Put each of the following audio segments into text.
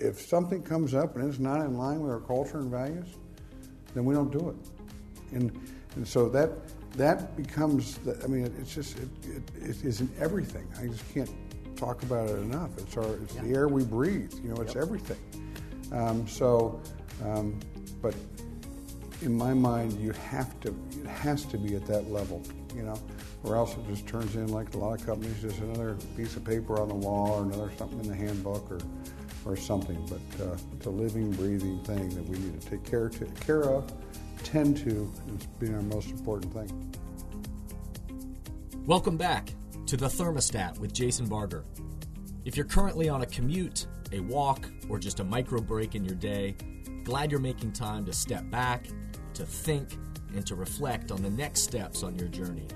if something comes up and it's not in line with our culture and values, then we don't do it. And so that becomes, it is in everything. I just can't talk about it enough. It's the air we breathe. It's everything. But in my mind, it has to be at that level, or else it just turns in, like a lot of companies, just another piece of paper on the wall or another something in the handbook or something. But it's a living, breathing thing that we need to take care of, tend to, as being our most important thing. Welcome back to The Thermostat with Jason Barger. If you're currently on a commute, a walk, or just a micro break in your day, glad you're making time to step back, to think, and to reflect on the next steps on your journey.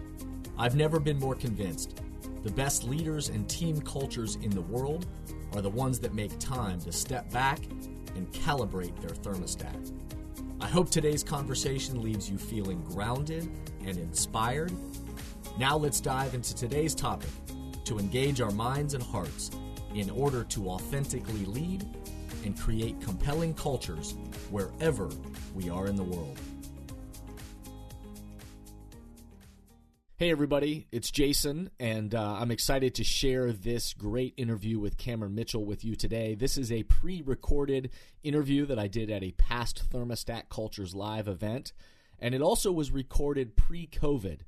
I've never been more convinced. The best leaders and team cultures in the world are the ones that make time to step back and calibrate their thermostat. I hope today's conversation leaves you feeling grounded and inspired. Now let's dive into today's topic to engage our minds and hearts in order to authentically lead and create compelling cultures wherever we are in the world. Hey everybody, it's Jason, and I'm excited to share this great interview with Cameron Mitchell with you today. This is a pre-recorded interview that I did at a past Thermostat Cultures Live event, and it also was recorded pre-COVID.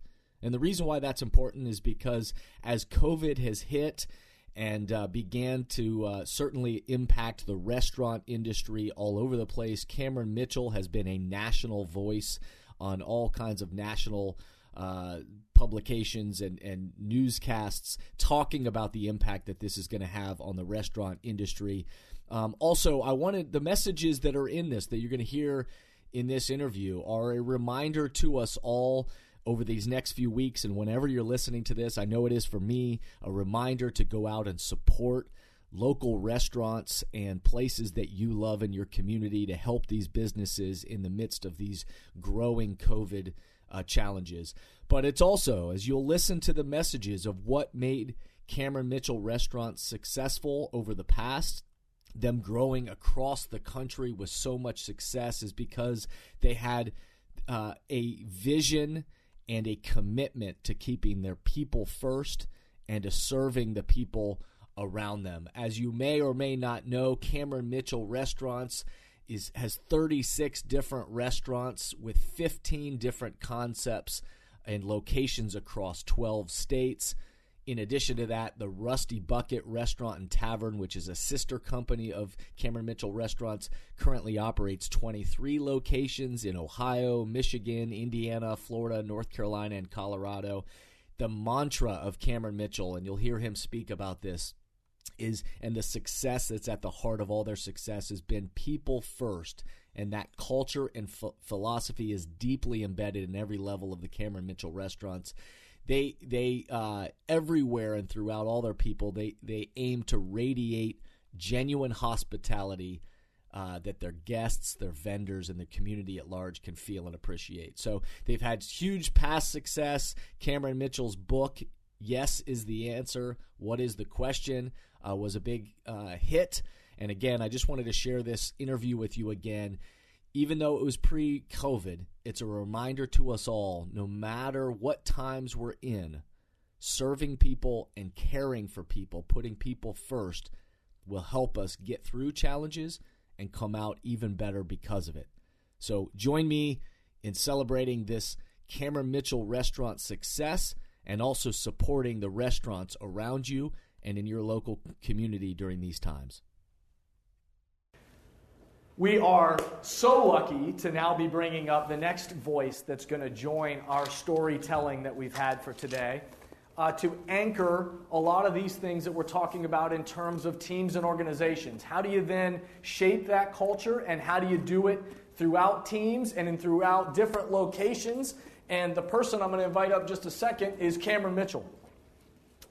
And the reason why that's important is because as COVID has hit and began to certainly impact the restaurant industry all over the place, Cameron Mitchell has been a national voice on all kinds of national publications and newscasts talking about the impact that this is going to have on the restaurant industry. Also, I wanted the messages that are in this, that you're going to hear in this interview, are a reminder to us all over these next few weeks, and whenever you're listening to this, I know it is for me, a reminder to go out and support local restaurants and places that you love in your community to help these businesses in the midst of these growing COVID challenges. But it's also, as you'll listen to the messages of what made Cameron Mitchell restaurants successful over the past, them growing across the country with so much success, is because they had a vision and a commitment to keeping their people first and to serving the people around them. As you may or may not know, Cameron Mitchell Restaurants has 36 different restaurants with 15 different concepts and locations across 12 states. In addition to that, the Rusty Bucket Restaurant and Tavern, which is a sister company of Cameron Mitchell Restaurants, currently operates 23 locations in Ohio, Michigan, Indiana, Florida, North Carolina, and Colorado. The mantra of Cameron Mitchell, and you'll hear him speak about this, and the success that's at the heart of all their success has been people first. And that culture and philosophy is deeply embedded in every level of the Cameron Mitchell Restaurants. They everywhere and throughout all their people, they aim to radiate genuine hospitality that their guests, their vendors, and the community at large can feel and appreciate. So they've had huge past success. Cameron Mitchell's book, Yes is the Answer, What is the Question, was a big hit. And again, I just wanted to share this interview with you again. Even though it was pre-COVID, it's a reminder to us all, no matter what times we're in, serving people and caring for people, putting people first, will help us get through challenges and come out even better because of it. So join me in celebrating this Cameron Mitchell restaurant success and also supporting the restaurants around you and in your local community during these times. We are so lucky to now be bringing up the next voice that's going to join our storytelling that we've had for today to anchor a lot of these things that we're talking about in terms of teams and organizations. How do you then shape that culture, and how do you do it throughout teams and throughout different locations? And the person I'm going to invite up just a second is Cameron Mitchell.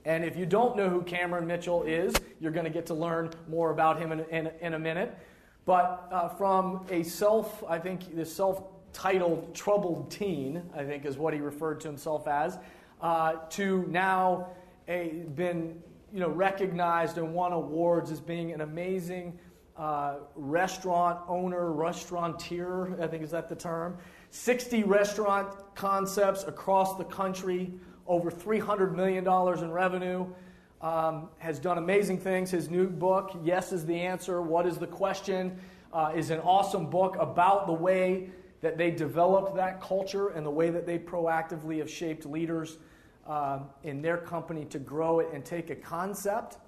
And if you don't know who Cameron Mitchell is, you're going to get to learn more about him in a minute. But from a self-titled troubled teen, I think is what he referred to himself as, to now been recognized and won awards as being an amazing restaurant owner, restaurateur, I think is that the term. 60 restaurant concepts across the country, over $300 million in revenue. Has done amazing things. His new book, Yes is the Answer, What is the Question, is an awesome book about the way that they developed that culture and the way that they proactively have shaped leaders in their company to grow it and take a concept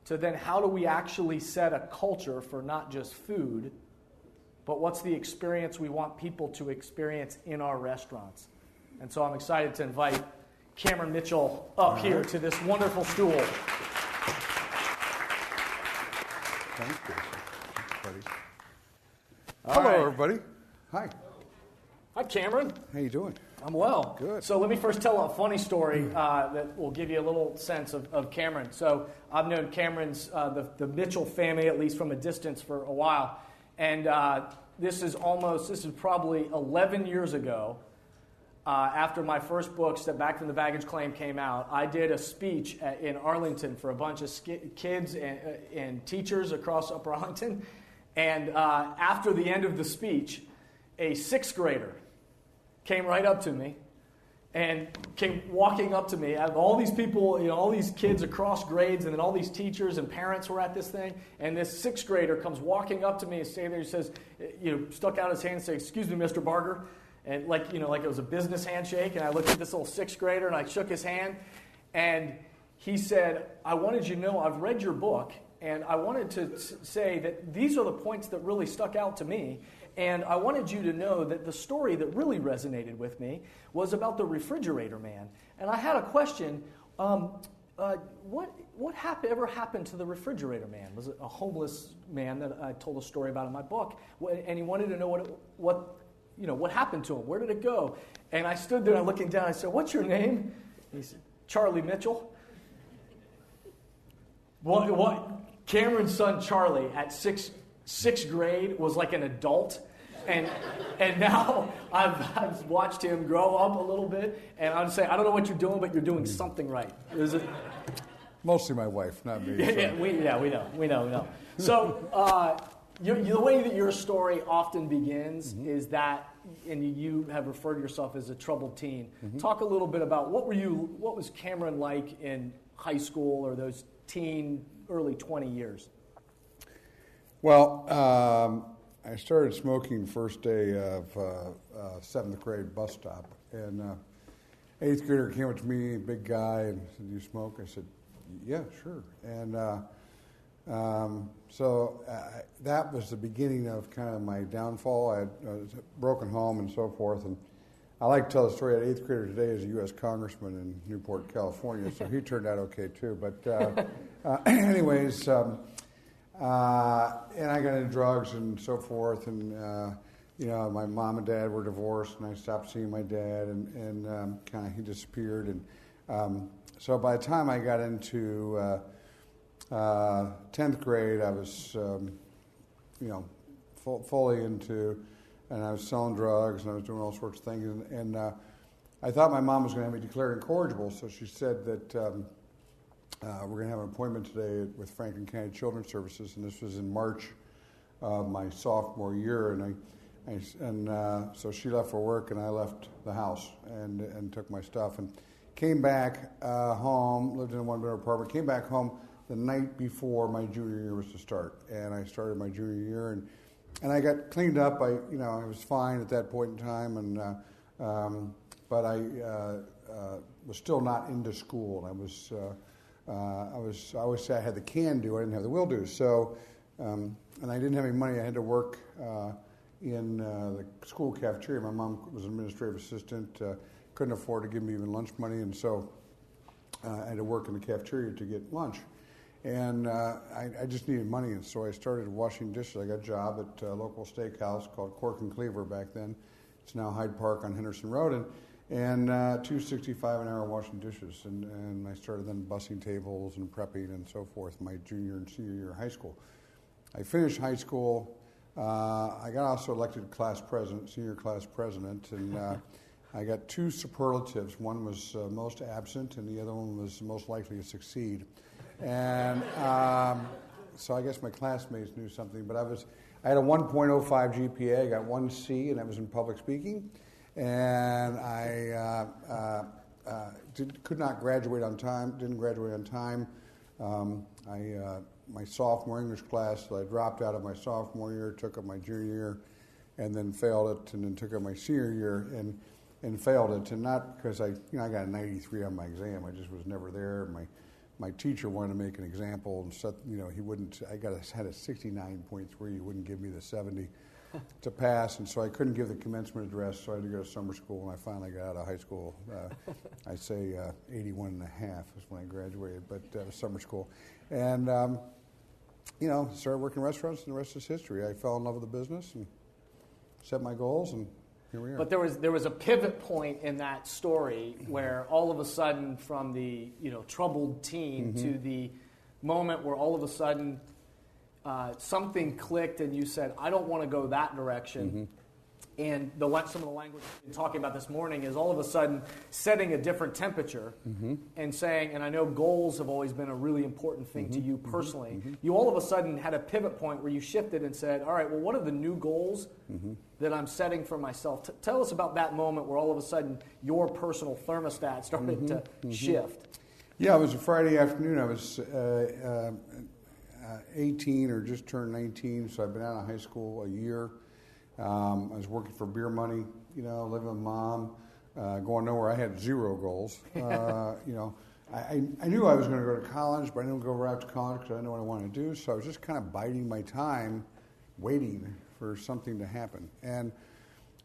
to then how do we actually set a culture for not just food, but what's the experience we want people to experience in our restaurants. And so I'm excited to invite Cameron Mitchell up here to this wonderful stool. Thanks, buddy. All Hello, right. everybody. Hi. Hi, Cameron. How you doing? I'm well. Good. So let me first tell a funny story that will give you a little sense of Cameron. So I've known Cameron's, the Mitchell family, at least from a distance, for a while. And this is probably 11 years ago. After my first book, Step Back from the Baggage Claim, came out, I did a speech in Arlington for a bunch of kids and teachers across Upper Arlington. And after the end of the speech, a sixth grader came right up to me and came walking up to me. Out of all these people, all these kids across grades, and then all these teachers and parents were at this thing, and this sixth grader comes walking up to me and standing there. He says, stuck out his hand and said, "Excuse me, Mr. Barger." And like it was a business handshake, and I looked at this little sixth grader, and I shook his hand, and he said, "I wanted you to know I've read your book, and I wanted to say that these are the points that really stuck out to me, and I wanted you to know that the story that really resonated with me was about the refrigerator man. And I had a question, what ever happened to the refrigerator man? Was it a homeless man that I told a story about in my book? And he wanted to know what happened to him? Where did it go?" And I stood there and looking down. I said, "What's your name?" He said, "Charlie Mitchell." What? Cameron's son Charlie at sixth grade was like an adult, and now I've watched him grow up a little bit, and I'm saying I don't know what you're doing, but you're doing something right. Is it? Mostly my wife, not me. So. We know. So. The way that your story often begins is that, and you have referred to yourself as a troubled teen. Talk a little bit about what was Cameron like in high school or those early 20 years? Well, I started smoking first day of seventh grade bus stop, and eighth grader came up to me, big guy, and said, "Do you smoke?" I said, "Yeah, sure." And so that was the beginning of kind of my downfall. I was a broken home and so forth, and I like to tell the story that eighth grader today is a U.S. congressman in Newport, California, so he turned out okay too. But anyways, and I got into drugs and so forth, and my mom and dad were divorced, and I stopped seeing my dad, and kind of he disappeared, and so by the time I got into 10th grade, I was, fully into, and I was selling drugs, and I was doing all sorts of things, and I thought my mom was going to have me declared incorrigible, so she said that we're going to have an appointment today with Franklin County Children's Services, and this was in March of my sophomore year, and so she left for work, and I left the house and took my stuff, and came back home, lived in a one-bedroom apartment, came back home the night before my junior year was to start, and I started my junior year, and I got cleaned up. I was fine at that point in time, and but I was still not into school. I always say I had the can do, I didn't have the will do. So, and I didn't have any money. I had to work in the school cafeteria. My mom was an administrative assistant, couldn't afford to give me even lunch money, and so I had to work in the cafeteria to get lunch. And I just needed money, and so I started washing dishes. I got a job at a local steakhouse called Cork and Cleaver back then. It's now Hyde Park on Henderson Road, and $2.65 an hour washing dishes. And I started then bussing tables and prepping and so forth my junior and senior year of high school. I finished high school. I got also elected class president, senior class president, and I got two superlatives. One was most absent, and the other one was most likely to succeed. And so I guess my classmates knew something, but I had a 1.05 GPA, I got 1 C, and that was in public speaking, and I could not graduate on time, didn't graduate on time. My sophomore English class, I dropped out of my sophomore year, took up my junior year, and then failed it, and then took up my senior year and failed it. And not because I got a 93 on my exam, I just was never there. My teacher wanted to make an example, and so, he wouldn't. I had a 69.3. He wouldn't give me the 70 to pass, and so I couldn't give the commencement address. So I had to go to summer school, and I finally got out of high school. I say 81 and a half is when I graduated, but summer school, and started working in restaurants, and the rest is history. I fell in love with the business and set my goals, and here we are. But there was a pivot point in that story where all of a sudden, from the troubled teen to the moment where all of a sudden something clicked, and you said, "I don't want to go that direction." And some of the language we've been talking about this morning is all of a sudden setting a different temperature and saying, and I know goals have always been a really important thing to you personally. You all of a sudden had a pivot point where you shifted and said, all right, well, what are the new goals that I'm setting for myself? Tell us about that moment where all of a sudden your personal thermostat started to shift. Yeah, it was a Friday afternoon. I was 18 or just turned 19, so I've been out of high school a year. I was working for beer money, living with mom, going nowhere. I had zero goals. I knew I was going to go to college, but I didn't go right out to college because I didn't know what I wanted to do. So I was just kind of biding my time, waiting for something to happen. And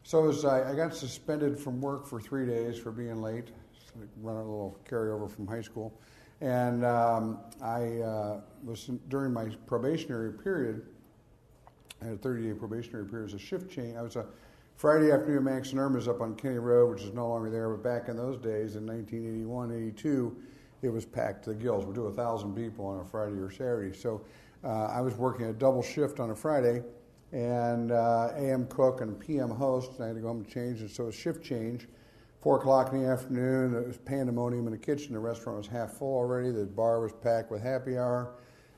so I got suspended from work for 3 days for being late, so run a little carryover from high school. And I was during my probationary period. I had a 30-day probationary period as a shift change. I was a Friday afternoon at Max and Irma's up on Kenny Road, which is no longer there, but back in those days, in 1981, 82, it was packed to the gills. We'd do 1,000 people on a Friday or Saturday. So I was working a double shift on a Friday, and AM cook and PM host, and I had to go home and change, and so it was shift change. 4 o'clock in the afternoon, it was pandemonium in the kitchen. The restaurant was half full already. The bar was packed with happy hour.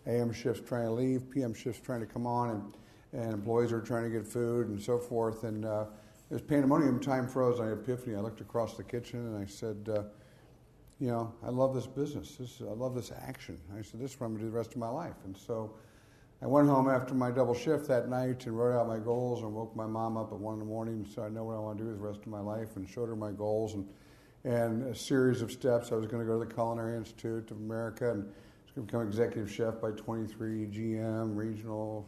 AM shifts trying to leave, PM shifts trying to come on, and employees are trying to get food and so forth. And it was pandemonium. Time froze. I had an epiphany. I looked across the kitchen and I said, I love this business. I love this action. I said, this is what I'm going to do the rest of my life. And so I went home after my double shift that night and wrote out my goals and woke my mom up at 1 in the morning so I know what I want to do the rest of my life, and showed her my goals and a series of steps. I was going to go to the Culinary Institute of America and was going to become executive chef by 23, GM, regional.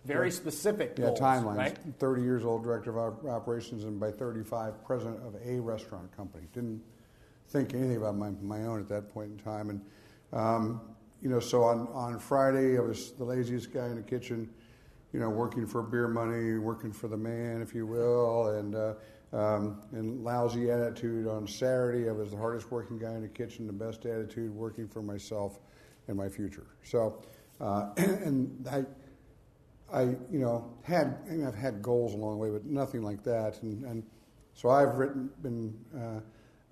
Very specific goals, timelines. Right? 30 years old, director of operations, and by 35, president of a restaurant company. Didn't think anything about my own at that point in time. And, so on Friday, I was the laziest guy in the kitchen, working for beer money, working for the man, if you will, and lousy attitude. On Saturday, I was the hardest working guy in the kitchen, the best attitude, working for myself and my future. So, I've had goals along the way, but nothing like that. And so I've been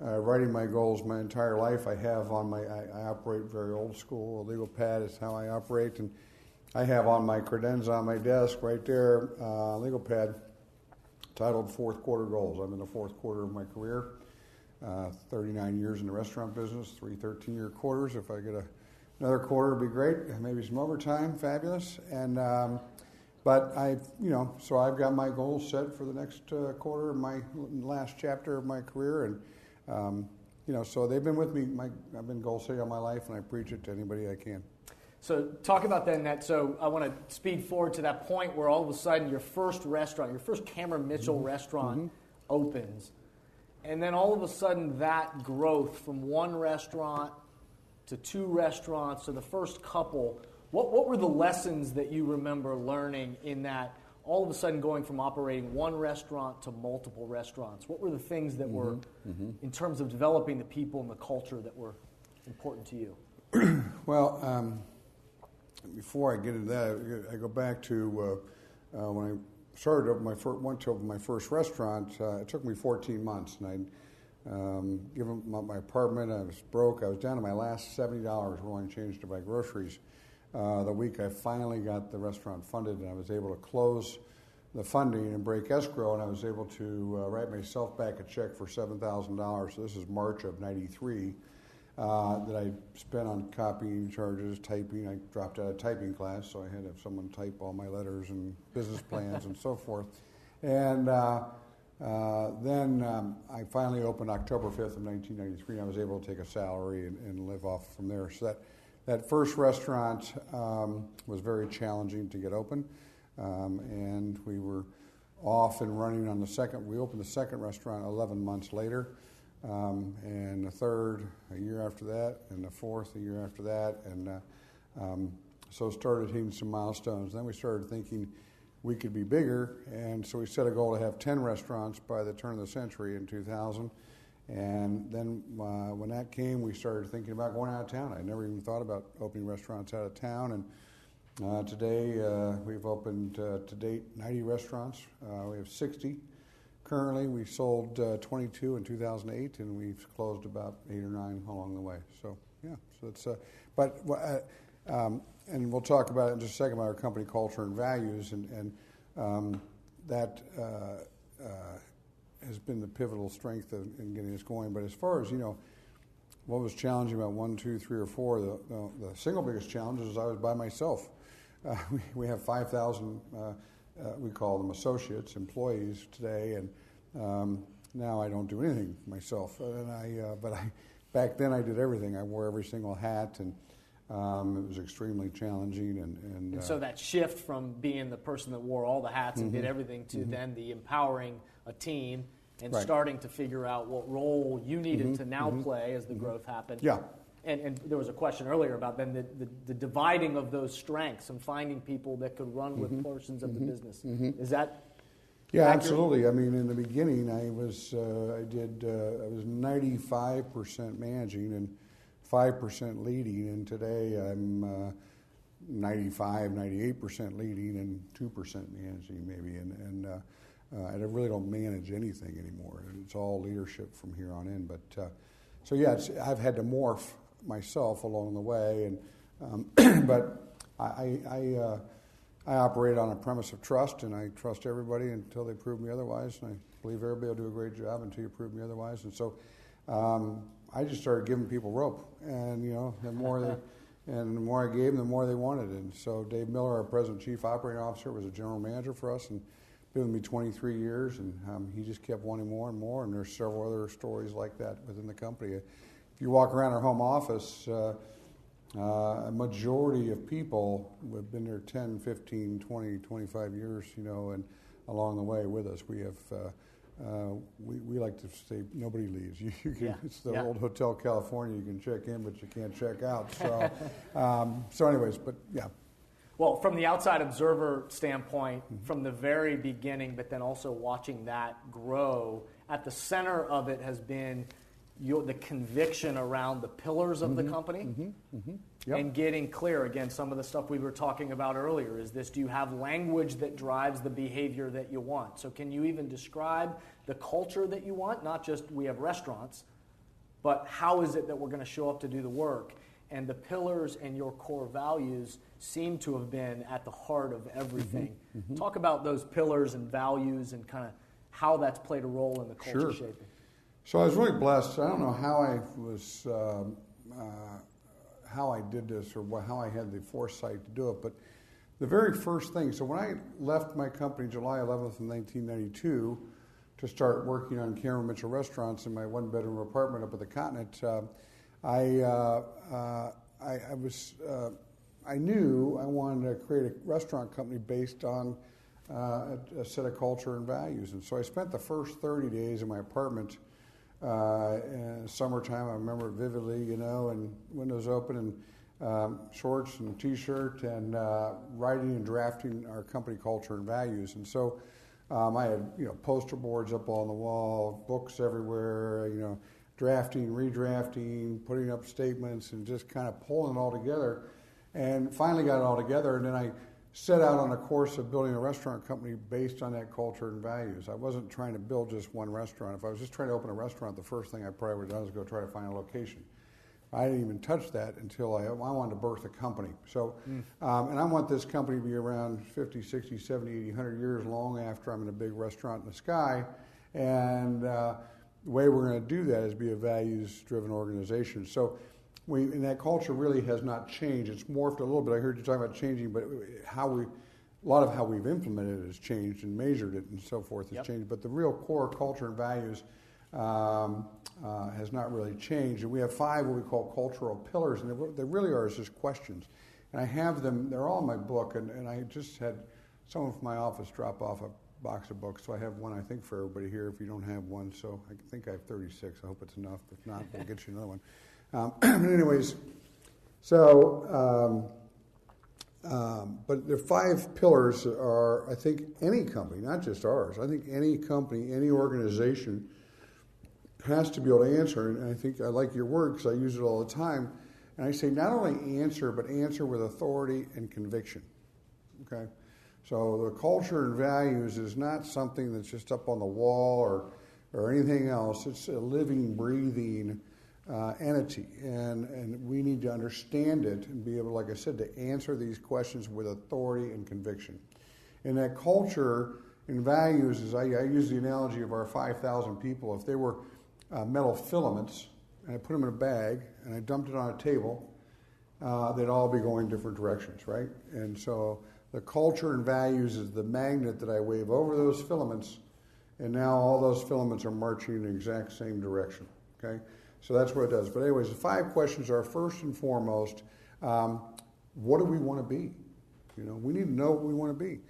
writing my goals my entire life. I operate very old school. A legal pad is how I operate. And I have on my credenza on my desk right there, legal pad, titled Fourth Quarter Goals. I'm in the fourth quarter of my career, 39 years in the restaurant business, 3 13-year quarters. If I get another quarter, it'd be great. Maybe some overtime, fabulous. And but so I've got my goals set for the next quarter of my last chapter of my career, and so they've been with me. I've been goal setting all my life, and I preach it to anybody I can. So talk about that. So I want to speed forward to that point where all of a sudden your first Cameron Mitchell restaurant opens, and then all of a sudden that growth from one restaurant to 2 restaurants to the first couple. What were the lessons that you remember learning in that, all of a sudden going from operating one restaurant to multiple restaurants? What were the things that were, in terms of developing the people and the culture, that were important to you? Well, before I get into that, I go back to when I started went to open my first restaurant. It took me 14 months, and I'd given up my apartment. I was broke. I was down to my last $70 rolling change to buy groceries. the week I finally got the restaurant funded, and I was able to close the funding and break escrow, and I was able to write myself back a check for $7,000. So this is March of '93 that I spent on copying charges, typing. I dropped out of typing class, so I had to have someone type all my letters and business plans and so forth. And then I finally opened October 5th of 1993, and I was able to take a salary and live off from there. So that first restaurant was very challenging to get open, and we were off and running on the second. We opened the second restaurant 11 months later, and the third a year after that, and the fourth a year after that, and so started hitting some milestones. Then we started thinking we could be bigger, and so we set a goal to have 10 restaurants by the turn of the century in 2000. And then when that came, we started thinking about going out of town. I never even thought about opening restaurants out of town. And today we've opened to date 90 restaurants. We have 60 currently. We sold 22 in 2008, and we've closed about 8 or 9 along the way. So yeah, so it's and we'll talk about it in just a second about our company culture and values, and that has been the pivotal strength in getting us going. But as far as, what was challenging about 1, 2, 3, or 4, the single biggest challenge is I was by myself. We have 5,000, we call them associates, employees today, and now I don't do anything myself. But back then I did everything. I wore every single hat, and it was extremely challenging. And so that shift from being the person that wore all the hats and did everything to then the empowering a team and starting to figure out what role you needed to now play as the growth happened. Yeah. And there was a question earlier about then the dividing of those strengths and finding people that could run with portions of the business. Is that Yeah, accurate? absolutely. I mean, in the beginning, I was 95% managing and 5% leading, and today I'm 95, 98% leading and 2% managing maybe, and I really don't manage anything anymore. It's all leadership from here on in. But so yeah, I've had to morph myself along the way, and but I operate on a premise of trust, and I trust everybody until they prove me otherwise, and I believe everybody will do a great job until you prove me otherwise. And so I just started giving people rope, and the more I gave them, the more they wanted. And so Dave Miller, our President Chief Operating Officer, was a general manager for us, and been with me 23 years, and he just kept wanting more and more. And there's several other stories like that within the company. If you walk around our home office, a majority of people have been there 10, 15, 20, 25 years, and along the way with us. We have, we like to say nobody leaves. You can, it's the old Hotel California. You can check in, but you can't check out. So, so anyways, but yeah. Well, from the outside observer standpoint, from the very beginning, but then also watching that grow, at the center of it has been the conviction around the pillars of the company and getting clear. Again, some of the stuff we were talking about earlier is this: do you have language that drives the behavior that you want? So can you even describe the culture that you want? Not just we have restaurants, but how is it that we're going to show up to do the work? And the pillars and your core values seem to have been at the heart of everything. Talk about those pillars and values and kind of how that's played a role in the culture shaping. So I was really blessed. I don't know how I was, how I did this or how I had the foresight to do it, but the very first thing, so when I left my company July 11th of 1992 to start working on Cameron Mitchell Restaurants in my one-bedroom apartment up at the Continent, I knew I wanted to create a restaurant company based on a set of culture and values. And so I spent the first 30 days in my apartment in summertime. I remember it vividly, and windows open and shorts and T-shirt and writing and drafting our company culture and values. And so I had poster boards up on the wall, books everywhere, drafting, redrafting, putting up statements, and just kind of pulling it all together. And finally got it all together, and then I set out on a course of building a restaurant company based on that culture and values. I wasn't trying to build just one restaurant. If I was just trying to open a restaurant, the first thing I probably would have done is go try to find a location. I didn't even touch that until I wanted to birth a company. So, and I want this company to be around 50, 60, 70, 80, 100 years long after I'm in a big restaurant in the sky. And the way we're going to do that is be a values-driven organization. So and that culture really has not changed. It's morphed a little bit. I heard you talking about changing, but a lot of how we've implemented it has changed and measured it and so forth has changed. But the real core culture and values has not really changed. And we have 5 what we call cultural pillars, and they really are just questions. And I have them, they're all in my book, and I just had someone from my office drop off a box of books, so I have one, I think, for everybody here if you don't have one. So I think I have 36. I hope it's enough. If not, we'll get you another one. Anyways, so, but the 5 pillars are, I think, any company, not just ours. I think any company, any organization has to be able to answer, and I think I like your word because I use it all the time, and I say not only answer, but answer with authority and conviction, okay? So the culture and values is not something that's just up on the wall or anything else. It's a living, breathing entity, and we need to understand it and be able, like I said, to answer these questions with authority and conviction. And that culture and values is, I use the analogy of our 5,000 people. If they were metal filaments, and I put them in a bag, and I dumped it on a table, they'd all be going different directions, right? And so the culture and values is the magnet that I wave over those filaments, and now all those filaments are marching in the exact same direction, okay? So that's what it does. But anyways, the 5 questions are, first and foremost, what do we want to be? You know, we need to know what we want to be.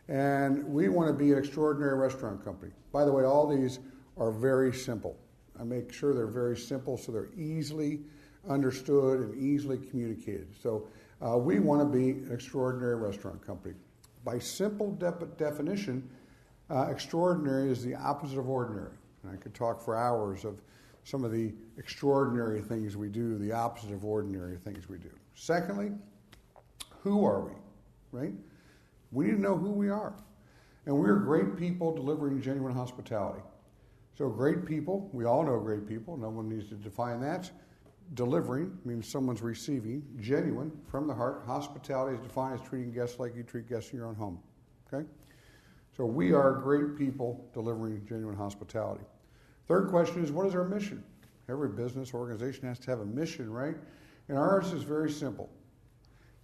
And we want to be an extraordinary restaurant company. By the way, all these are very simple. I make sure they're very simple so they're easily understood and easily communicated. So we want to be an extraordinary restaurant company. By simple definition, extraordinary is the opposite of ordinary. And I could talk for hours of some of the extraordinary things we do, the opposite of ordinary things we do. Secondly, who are we, right? We need to know who we are. And we're great people delivering genuine hospitality. So great people, we all know great people. No one needs to define that. Delivering means someone's receiving. Genuine, from the heart. Hospitality is defined as treating guests like you treat guests in your own home. Okay? So we are great people delivering genuine hospitality. Third question is, what is our mission? Every business organization has to have a mission, right? And ours is very simple.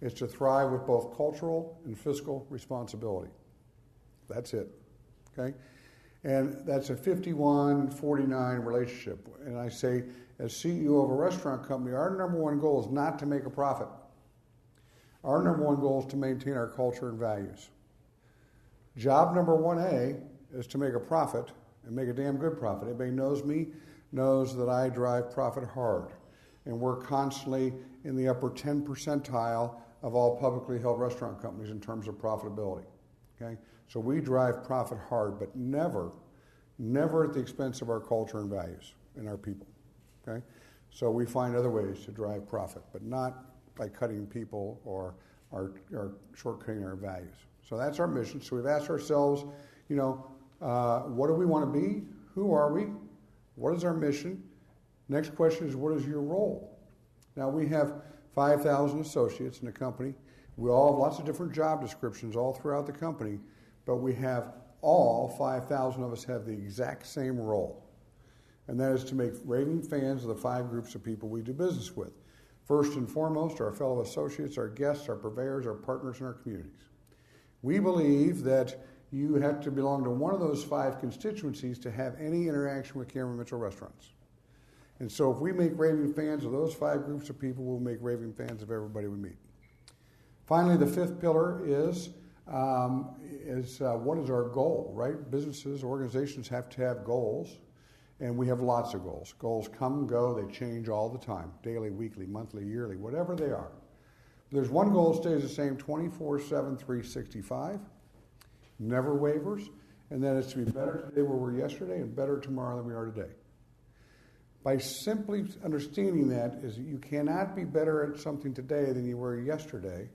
It's to thrive with both cultural and fiscal responsibility. That's it. Okay? And that's a 51-49 relationship. And I say, as CEO of a restaurant company, our number one goal is not to make a profit. Our number one goal is to maintain our culture and values. Job number 1A is to make a profit and make a damn good profit. Anybody knows me knows that I drive profit hard. And we're constantly in the upper 10 percentile of all publicly held restaurant companies in terms of profitability. Okay? So we drive profit hard, but never at the expense of our culture and values and our people. Okay? So we find other ways to drive profit, but not by cutting people or shortcutting our values. So that's our mission. So we've asked ourselves, what do we want to be? Who are we? What is our mission? Next question is, what is your role? Now, we have 5,000 associates in the company. We all have lots of different job descriptions all throughout the company, but we have all 5,000 of us have the exact same role, and that is to make raving fans of the 5 groups of people we do business with. First and foremost, our fellow associates, our guests, our purveyors, our partners, and our communities. We believe that you have to belong to one of those 5 constituencies to have any interaction with Cameron Mitchell restaurants. And so if we make raving fans of those 5 groups of people, we'll make raving fans of everybody we meet. Finally, the 5th pillar is what is our goal, right? Businesses, organizations have to have goals, and we have lots of goals. Goals come and go. They change all the time, daily, weekly, monthly, yearly, whatever they are. There's one goal that stays the same 24/7, 365, never wavers, and that is to be better today where we were yesterday and better tomorrow than we are today. By simply understanding that is you cannot be better at something today than you were yesterday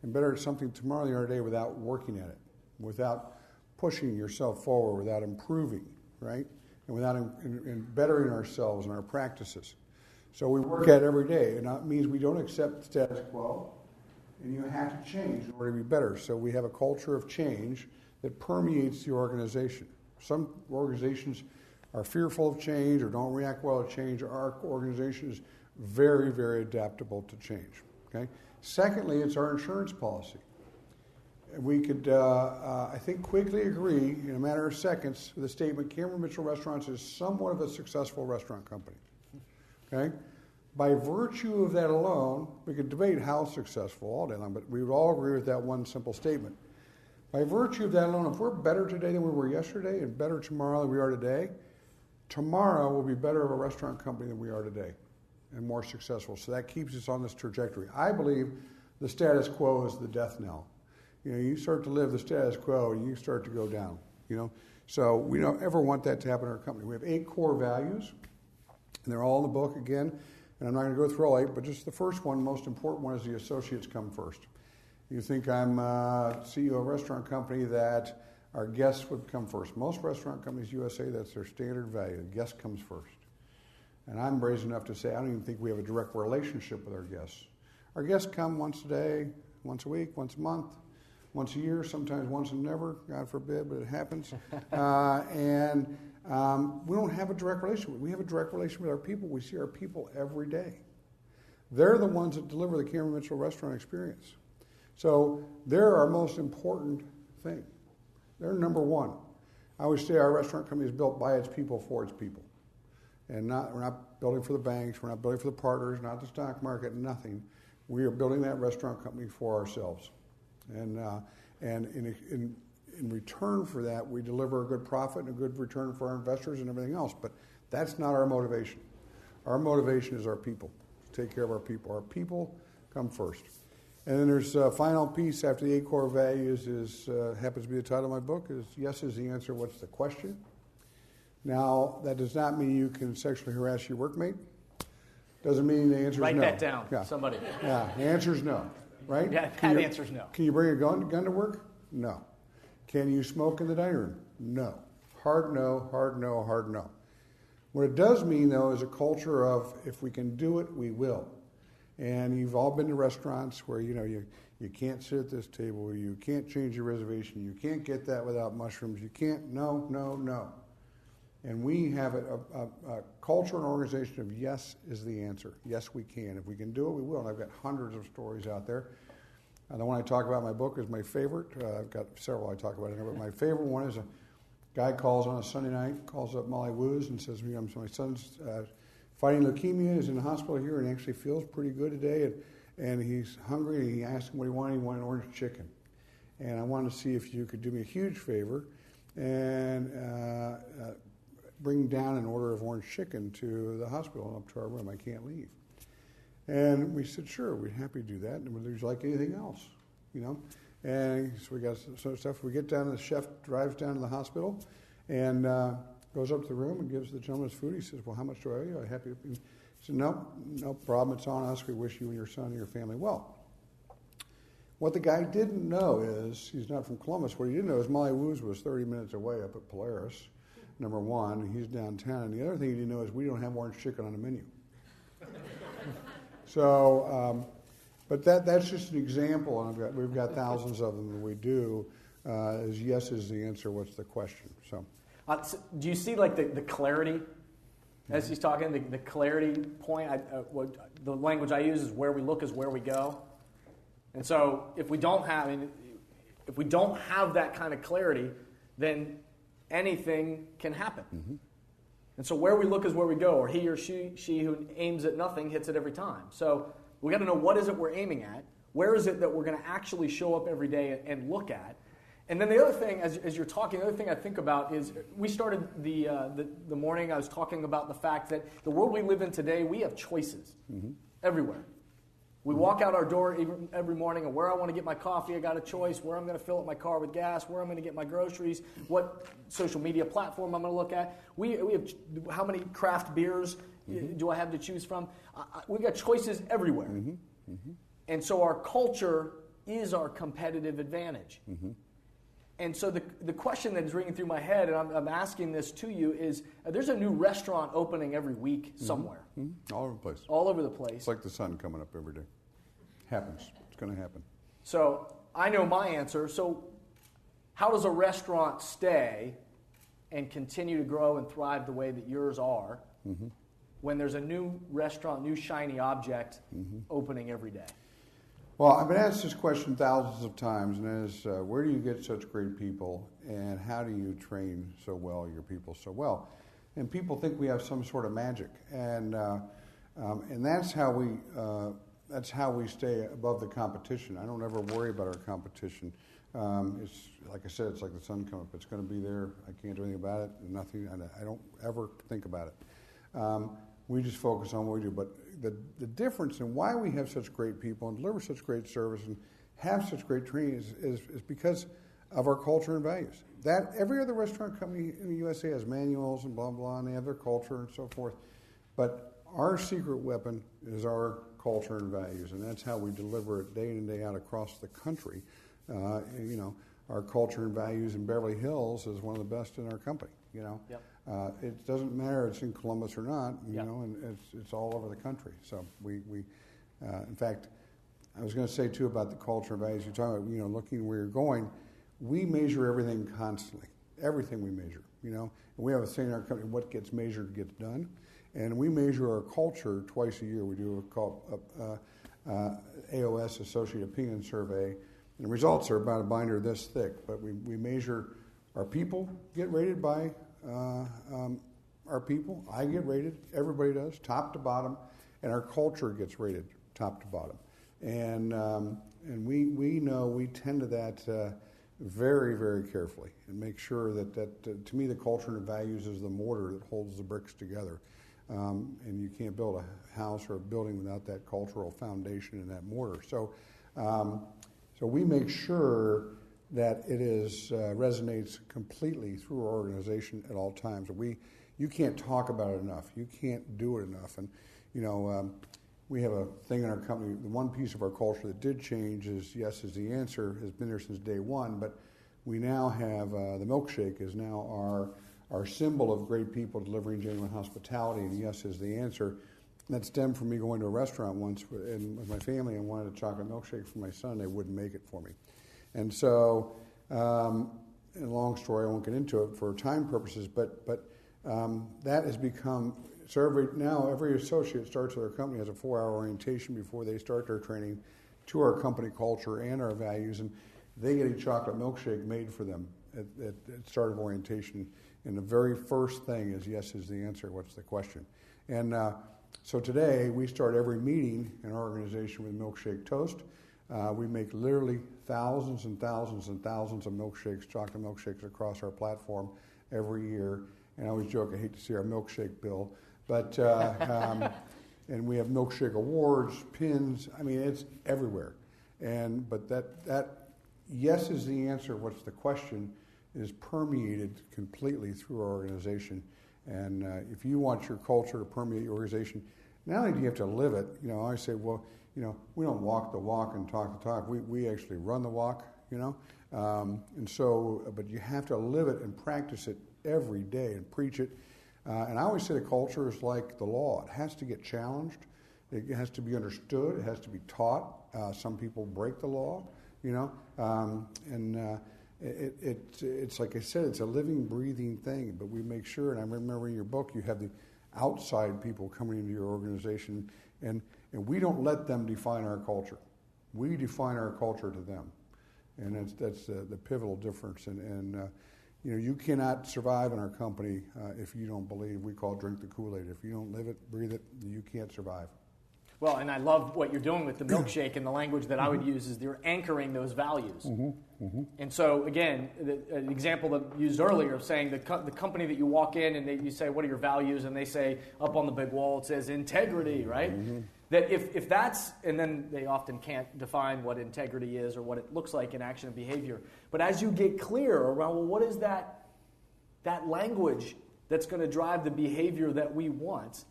and better at something tomorrow than you are today without working at it, without pushing yourself forward, without improving, right? And without bettering ourselves and our practices. So we work at it every day, and that means we don't accept the status quo, and you have to change in order to be better. So we have a culture of change that permeates the organization. Some organizations are fearful of change or don't react well to change. Our organization is very, very adaptable to change. Okay. Secondly, it's our insurance policy. We could, I think, quickly agree in a matter of seconds with the statement, Cameron Mitchell Restaurants is somewhat of a successful restaurant company. Okay? By virtue of that alone, we could debate how successful all day long, but we would all agree with that one simple statement. By virtue of that alone, if we're better today than we were yesterday and better tomorrow than we are today, tomorrow will be better of a restaurant company than we are today and more successful. So that keeps us on this trajectory. I believe the status quo is the death knell. You start to live the status quo, and you start to go down. So we don't ever want that to happen in our company. We have 8 core values, and they're all in the book again. And I'm not going to go through all 8, but just the first one, most important one, is the associates come first. You think I'm CEO of a restaurant company that our guests would come first. Most restaurant companies, USA, that's their standard value. The guest comes first. And I'm brazen enough to say I don't even think we have a direct relationship with our guests. Our guests come once a day, once a week, once a month, once a year, sometimes once and never, God forbid, but it happens. And we don't have a direct relationship. We have a direct relationship with our people. We see our people every day. They're the ones that deliver the Cameron Mitchell restaurant experience. So they're our most important thing. They're number one. I always say our restaurant company is built by its people for its people. And we're not building for the banks, we're not building for the partners, not the stock market, nothing. We are building that restaurant company for ourselves. And in return for that, we deliver a good profit and a good return for our investors and everything else. But that's not our motivation. Our motivation is our people. Take care of our people. Our people come first. And then there's a final piece after the 8 core values happens to be the title of my book, is yes is the answer, what's the question? Now, that does not mean you can sexually harass your workmate. Doesn't mean the answer is no. Write that down, yeah. Somebody. Yeah, the answer is no, right? Yeah, that answer is no. Can you bring a gun to work? No. Can you smoke in the dining room? No. Hard no, hard no, hard no. What it does mean, though, is a culture of if we can do it, we will. And you've all been to restaurants where, you can't sit at this table, you can't change your reservation, you can't get that without mushrooms, you can't, no, no, no. And we have a culture and organization of yes is the answer. Yes, we can. If we can do it, we will. And I've got hundreds of stories out there. The one I talk about in my book is my favorite. I've got several I talk about in there, but my favorite one is a guy calls on a Sunday night, calls up Molly Woos and says, my son's fighting leukemia, is in the hospital here, and actually feels pretty good today, and he's hungry, and he asked him what he wanted. He wanted an orange chicken. And I wanted to see if you could do me a huge favor and bring down an order of orange chicken to the hospital and up to our room. I can't leave. And we said, sure, we'd happy to do that. And would you like anything else? And so we got some stuff. We get down, and the chef drives down to the hospital and goes up to the room and gives the gentleman his food. He says, well, how much do I owe you? I'm happy to. He said, no problem. It's on us. We wish you and your son and your family well. What the guy didn't know is, he's not from Columbus, what he didn't know is Molly Woos was 30 minutes away up at Polaris, number one, and he's downtown. And the other thing he didn't know is we don't have orange chicken on the menu. So, but that's just an example, and we've got thousands of them that we do, is yes is the answer, what's the question? So do you see like the clarity as he's talking, the clarity point? The language I use is where we look is where we go. And so if we don't have that kind of clarity, then anything can happen. Mm-hmm. And so where we look is where we go, or he or she who aims at nothing hits it every time. So we got to know what is it we're aiming at, where is it that we're going to actually show up every day and look at. And then the other thing, as you're talking, the other thing I think about is we started the morning, I was talking about the fact that the world we live in today, we have choices everywhere. We walk out our door every morning, and where I want to get my coffee, I got a choice. Where I'm going to fill up my car with gas, where I'm going to get my groceries, what social media platform I'm going to look at. We have how many craft beers do I have to choose from? We've got choices everywhere. Mm-hmm. Mm-hmm. And so our culture is our competitive advantage. Mm-hmm. And so the question that is ringing through my head, and I'm asking this to you, is there's a new restaurant opening every week somewhere. Mm-hmm. All over the place. All over the place. It's like the sun coming up every day. Happens. It's going to happen. So I know my answer. So how does a restaurant stay and continue to grow and thrive the way that yours are when there's a new restaurant, new shiny object opening every day? Well, I've been asked this question thousands of times, and that is, where do you get such great people, and how do you train so well your people so well? And people think we have some sort of magic, and that's how we stay above the competition. I don't ever worry about our competition. It's like I said, it's like the sun coming up. It's going to be there. I can't do anything about it. Nothing. I don't ever think about it. We just focus on what we do. But the difference in why we have such great people and deliver such great service and have such great training is because of our culture and values. That every other restaurant company in the USA has manuals and blah, blah, and they have their culture and so forth. But our secret weapon is our culture and values, and that's how we deliver it day in and day out across the country. Our culture and values in Beverly Hills is one of the best in our company. It doesn't matter it's in Columbus or not. And it's all over the country. So we in fact, I was going to say too about the culture and values. You're talking about looking where you're going. We measure everything constantly. Everything we measure. And we have a saying in our company: what gets measured gets done. And we measure our culture twice a year. We do what's called AOS, Associate Opinion Survey. And the results are about a binder this thick, but we measure our people get rated by our people. I get rated, everybody does, top to bottom, and our culture gets rated top to bottom. And we know we tend to that very, very carefully and make sure that to me the culture and the values is the mortar that holds the bricks together. And you can't build a house or a building without that cultural foundation and that mortar. So we make sure that it resonates completely through our organization at all times. You can't talk about it enough. You can't do it enough. And we have a thing in our company. The one piece of our culture that did change is yes is the answer. Has been there since day one. But we now have the milkshake is now our symbol of great people delivering genuine hospitality. And yes is the answer. That stemmed from me going to a restaurant once with my family and wanted a chocolate milkshake for my son. They wouldn't make it for me. And so, in a long story, I won't get into it for time purposes, but that has become, so every associate starts with our company has a 4-hour orientation before they start their training to our company culture and our values, and they get a chocolate milkshake made for them at start of orientation. And the very first thing is, yes is the answer, what's the question? And so today, we start every meeting in our organization with milkshake toast. We make literally thousands and thousands and thousands of milkshakes, chocolate milkshakes across our platform every year. And I always joke, I hate to see our milkshake bill, but and we have milkshake awards, pins. I mean, it's everywhere. But that yes is the answer. What's the question? Is permeated completely through our organization. And if you want your culture to permeate your organization, not only do you have to live it. I say, well, we don't walk the walk and talk the talk. We actually run the walk. And so, but you have to live it and practice it every day and preach it. And I always say the culture is like the law. It has to get challenged. It has to be understood. It has to be taught. Some people break the law, it's like I said, it's a living, breathing thing. But we make sure, and I remember in your book, you have the outside people coming into your organization, and we don't let them define our culture. We define our culture to them. And that's the pivotal difference. And you cannot survive in our company if you don't believe. We call it drink the Kool-Aid. If you don't live it, breathe it, you can't survive. Well, and I love what you're doing with the milkshake, and the language that I would use is you're anchoring those values. And so, again, an example that I used earlier of saying the company that you walk in and you say, what are your values? And they say, up on the big wall, it says integrity, right? That if that's, and then they often can't define what integrity is or what it looks like in action and behavior. But as you get clear around, well, what is that language that's going to drive the behavior that we want?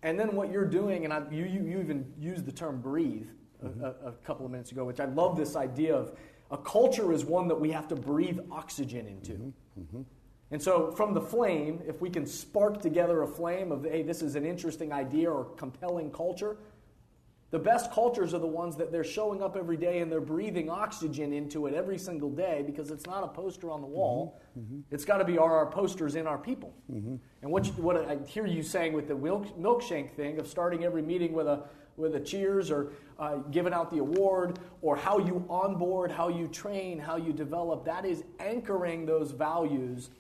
And then what you're doing, and you even used the term breathe a couple of minutes ago, which I love this idea of A culture is one that we have to breathe oxygen into. And so from the flame, if we can spark together a flame of, hey, this is an interesting idea or compelling culture, the best cultures are the ones that they're showing up every day and they're breathing oxygen into it every single day, because it's not a poster on the wall. It's got to be our posters in our people. And what I hear you saying with the milkshake thing of starting every meeting with a cheers or giving out the award, or how you onboard, how you train, how you develop, that is anchoring those values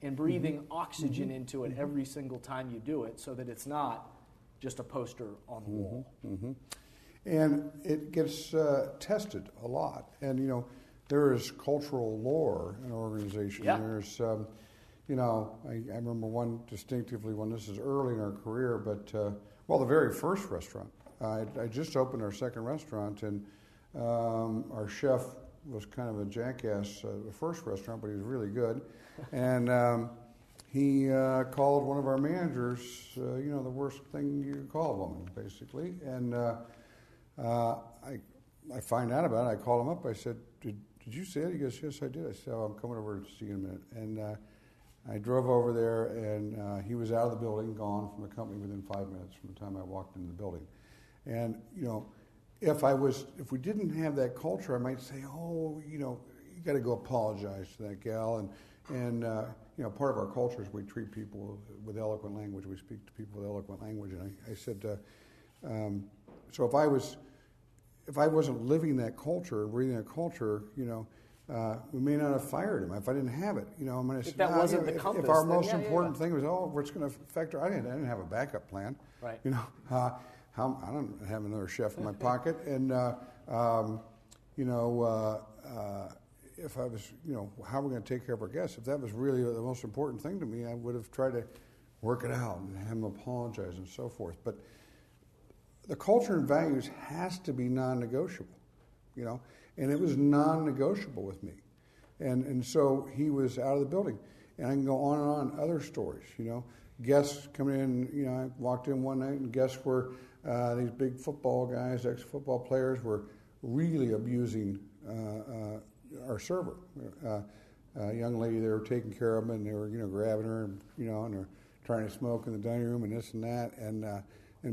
and breathing oxygen into it every single time you do it, so that it's not just a poster on the wall. And it gets tested a lot. And, there is cultural lore in an organization. Yeah. There's, I remember one distinctively when this is early in our career, but, the very first restaurant. I just opened our second restaurant, and our chef was kind of a jackass the first restaurant, but he was really good. And he called one of our managers, the worst thing you could call a woman, basically. And I find out about it. I called him up. I said, did you say it? He goes, yes, I did. I said, I'm coming over to see you in a minute. And I drove over there, and he was out of the building, gone from the company within 5 minutes from the time I walked into the building. And, if we didn't have that culture, I might say, you got to go apologize to that gal. And part of our culture is we treat people with eloquent language. We speak to people with eloquent language. And I said, so if I wasn't living that culture, breathing that culture, we may not have fired him if I didn't have it. If that wasn't the compass, if our most important thing was, it's going to affect her, I didn't have a backup plan. Right. I don't have another chef in my pocket, and if I was, how are we going to take care of our guests? If that was really the most important thing to me, I would have tried to work it out and have him apologize and so forth. But the culture and values has to be non-negotiable, and it was non-negotiable with me. And so he was out of the building. And I can go on and on, other stories, Guests coming in, I walked in one night and guests were, these big football guys, ex-football players, were really abusing our server. A young lady, they were taking care of them, and they were, grabbing her, and they're trying to smoke in the dining room and this and that, and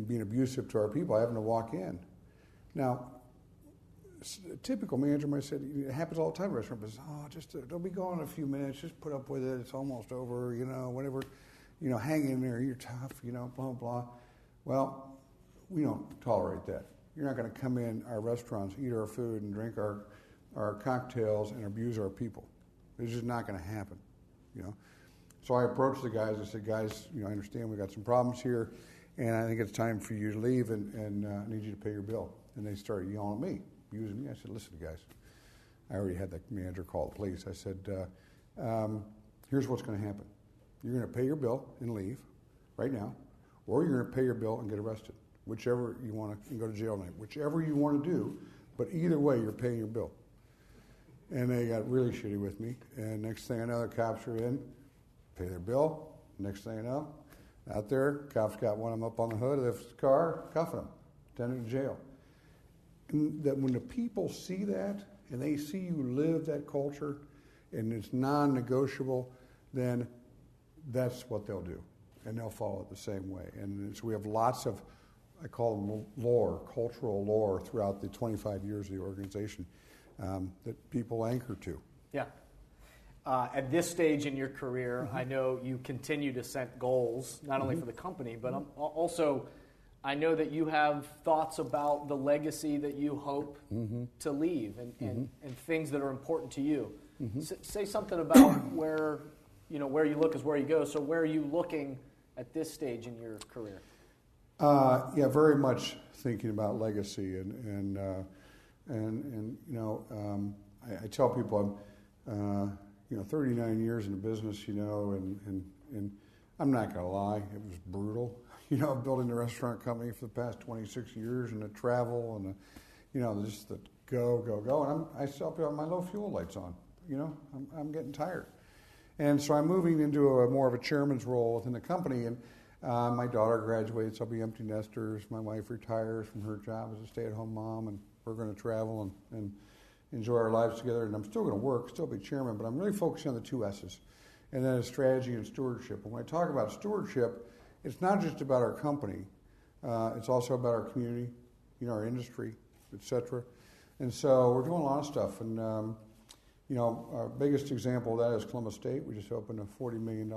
being abusive to our people, having to walk in. Now, a typical manager might say, it happens all the time in restaurants, but don't be gone in a few minutes, just put up with it, it's almost over, whatever, hang in there, you're tough, blah, blah. Well, we don't tolerate that. You're not going to come in our restaurants, eat our food, and drink our cocktails and abuse our people. It's just not going to happen, So I approached the guys. I said, guys, I understand we got some problems here, and I think it's time for you to leave, and I need you to pay your bill. And they started yelling at me, abusing me. I said, listen, guys, I already had the manager call the police. I said, here's what's going to happen. You're going to pay your bill and leave right now, or you're going to pay your bill and get arrested. Whichever you want to, and go to jail tonight. Whichever you want to do, but either way, you're paying your bill. And they got really shitty with me. And next thing I know, the cops are in, pay their bill. Next thing I know, out there, cops got one of them up on the hood of the car, cuffing them, sending them to jail. And that when the people see that, and they see you live that culture, and it's non-negotiable, then that's what they'll do. And they'll follow it the same way. And so we have lots of, I call them lore, cultural lore throughout the 25 years of the organization that people anchor to. Yeah. At this stage in your career, I know you continue to set goals, not only for the company, but also I know that you have thoughts about the legacy that you hope to leave and things that are important to you. Say something about where you look is where you go. So where are you looking at this stage in your career? Very much thinking about legacy, and I tell people I'm 39 years in the business, and I'm not gonna lie, it was brutal, building the restaurant company for the past 26 years, and the travel and just the go, and I still have my low fuel lights on, I'm getting tired, and so I'm moving into a more of a chairman's role within the company, and my daughter graduates, I'll be empty nesters, my wife retires from her job as a stay-at-home mom, and we're going to travel and enjoy our lives together. And I'm still going to work, still be chairman, but I'm really focusing on the two S's, and then strategy and stewardship. And when I talk about stewardship, it's not just about our company. It's also about our community, our industry, et cetera. And so we're doing a lot of stuff. And, our biggest example of that is Columbus State. We just opened a $40 million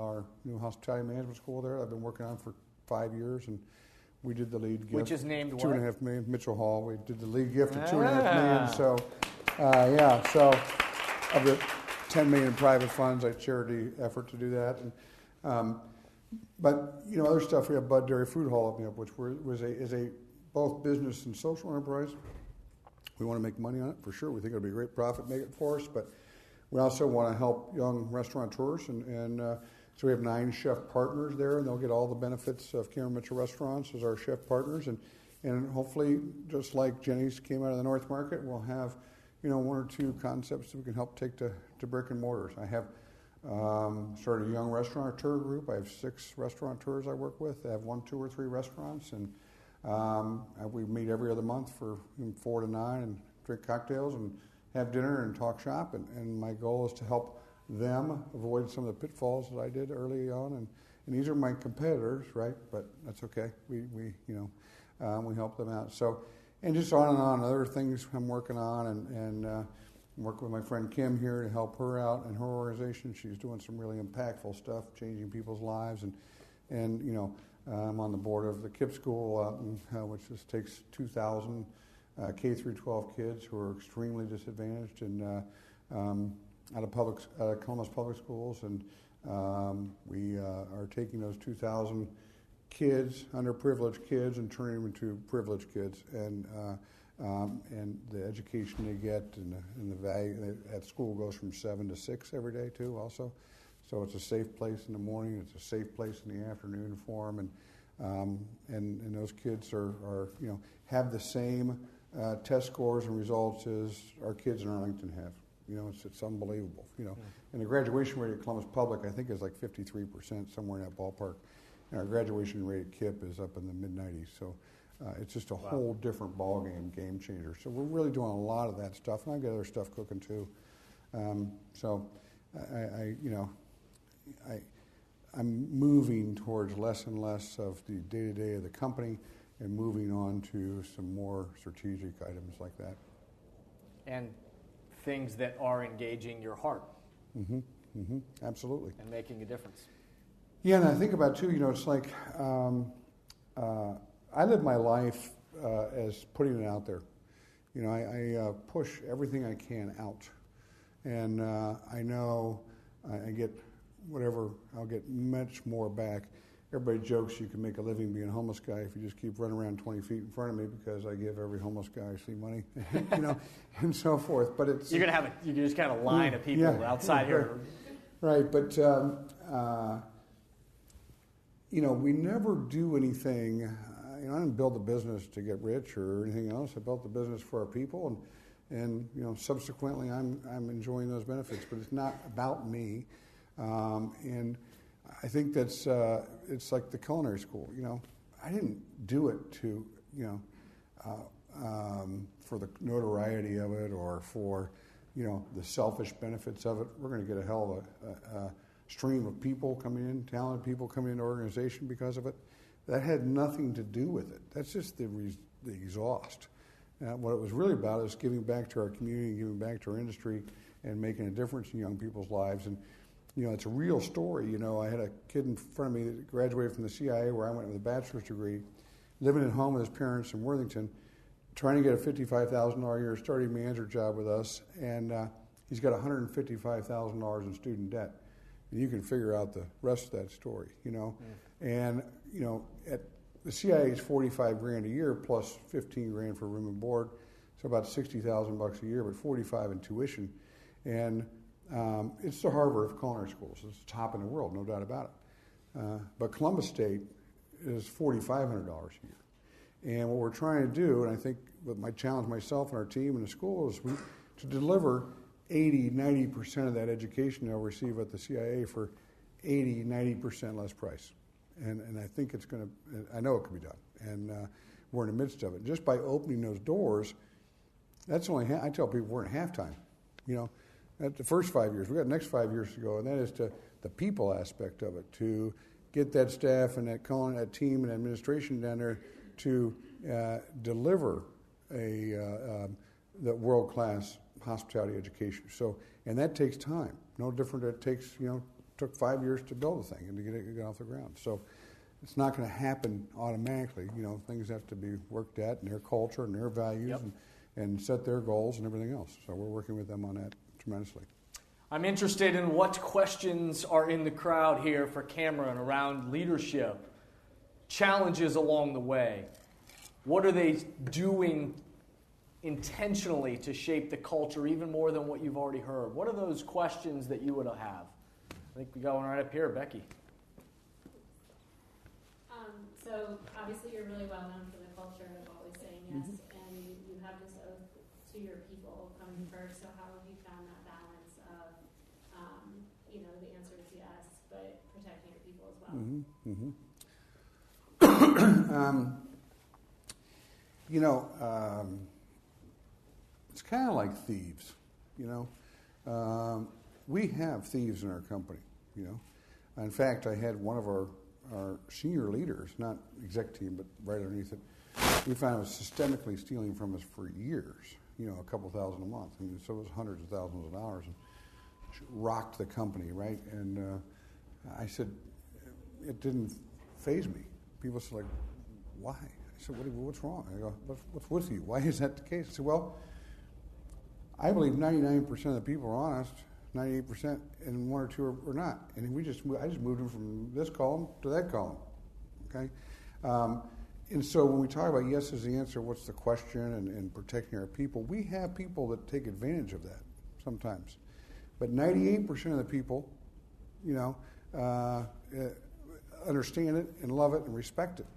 new hospitality management school there I've been working on for 5 years. And we did the lead gift. Which is named what? $2.5 million, Mitchell Hall. We did the lead gift of $2.5 million. So, so of the $10 million in private funds, I charity effort to do that. And, but other stuff. We have Bud Dairy Food Hall opening up, which is a both business and social enterprise. We want to make money on it for sure. We think it'll be a great profit maker for us, but we also want to help young restaurateurs, and so we have 9 chef partners there, and they'll get all the benefits of Cameron Mitchell Restaurants as our chef partners, and hopefully, just like Jenny's came out of the North Market, we'll have 1 or 2 concepts that we can help take to brick and mortars. I have started a young restaurateur group. I have 6 restaurateurs I work with. I have 1, 2, or 3 restaurants, and we meet every other month from 4 to 9 and drink cocktails and have dinner and talk shop. And my goal is to help them avoid some of the pitfalls that I did early on. And these are my competitors, right? But that's okay. We help them out. So, and just on and on, other things I'm working on, and I'm working with my friend Kim here to help her out in her organization. She's doing some really impactful stuff, changing people's lives, and I'm on the board of the KIPP school, which just takes 2,000 K through 12 kids who are extremely disadvantaged and out of Columbus Public Schools, and we are taking those 2,000 kids, underprivileged kids, and turning them into privileged kids, and the education they get and the value at school goes from 7 to 6 every day too, also. So it's a safe place in the morning. It's a safe place in the afternoon for them, and those kids are have the same test scores and results as our kids in Arlington have. It's unbelievable. And the graduation rate at Columbus Public, I think, is like 53%, somewhere in that ballpark. And our graduation rate at KIPP is up in the mid-90s. So it's just a whole different ballgame, game changer. So we're really doing a lot of that stuff, and I've got other stuff cooking too. So I'm moving towards less and less of the day-to-day of the company and moving on to some more strategic items like that. And things that are engaging your heart. Absolutely. And making a difference. Yeah, and I think about, too, it's like I live my life as putting it out there. I push everything I can out. And I know I get whatever, I'll get much more back. Everybody jokes you can make a living being a homeless guy if you just keep running around 20 feet in front of me, because I give every homeless guy I see money, and so forth. But it's you're gonna have you just kind of line of people outside here, right? But we never do anything. I didn't build the business to get rich or anything else. I built the business for our people, and subsequently I'm enjoying those benefits. But it's not about me, and I think that's it's like the culinary school. I didn't do it to for the notoriety of it or for the selfish benefits of it. We're going to get a hell of a stream of people coming in, talented people coming into the organization because of it. That had nothing to do with it. That's just the exhaust. What it was really about is giving back to our community, giving back to our industry, and making a difference in young people's lives. And it's a real story. I had a kid in front of me that graduated from the CIA, where I went with a bachelor's degree, living at home with his parents in Worthington, trying to get a $55,000 a year starting manager job with us, and he's got $155,000 in student debt. And you can figure out the rest of that story, And at the CIA is $45,000 a year plus $15,000 for room and board, so about $60,000 a year, but $45,000 in tuition, and it's the Harvard of culinary schools. It's the top in the world, no doubt about it. But Columbus State is $4,500 a year. And what we're trying to do, and I think what my challenge myself and our team and the school is to deliver 80-90% of that education they'll receive at the CIA for 80-90% less price. And I think it's going to, I know it can be done. And we're in the midst of it. Just by opening those doors, That's only, I tell people we're in halftime, you know. At the first 5 years, we got the next 5 years to go, and that is to the people aspect of it, to get that staff and that team and administration down there to deliver the world-class hospitality education. So, and that takes time. No different. It takes, took 5 years to build a thing and to get it off the ground. So, it's not going to happen automatically. Things have to be worked at, and their culture and their values, and set their goals and everything else. So, we're working with them on that tremendously. I'm interested in what questions are in the crowd here for Cameron around leadership, challenges along the way. What are they doing intentionally to shape the culture even more than what you've already heard? What are those questions that you would have? I think we got one right up here, Becky. So obviously you're really well known for the culture of always saying yes, and you have this oath to your people coming first. So how have you found that balance of, the answer is yes, but protecting your people as well? It's kind of like thieves, we have thieves in our company, In fact, I had one of our senior leaders, not exec team, but right underneath it, we found it was systemically stealing from us for years, a couple thousand a month. So it was hundreds of thousands of dollars, and rocked the company, right? And I said, it didn't faze me. People said, like, why? I said, what's wrong? I go, what's with you? Why is that the case? I said, well, I believe 99% of the people are honest, 98%, and 1 or 2 are not. And I just moved them from this column to that column, okay? And so when we talk about yes is the answer, what's the question, and protecting our people, we have people that take advantage of that sometimes. But 98% of the people, understand it and love it and respect it.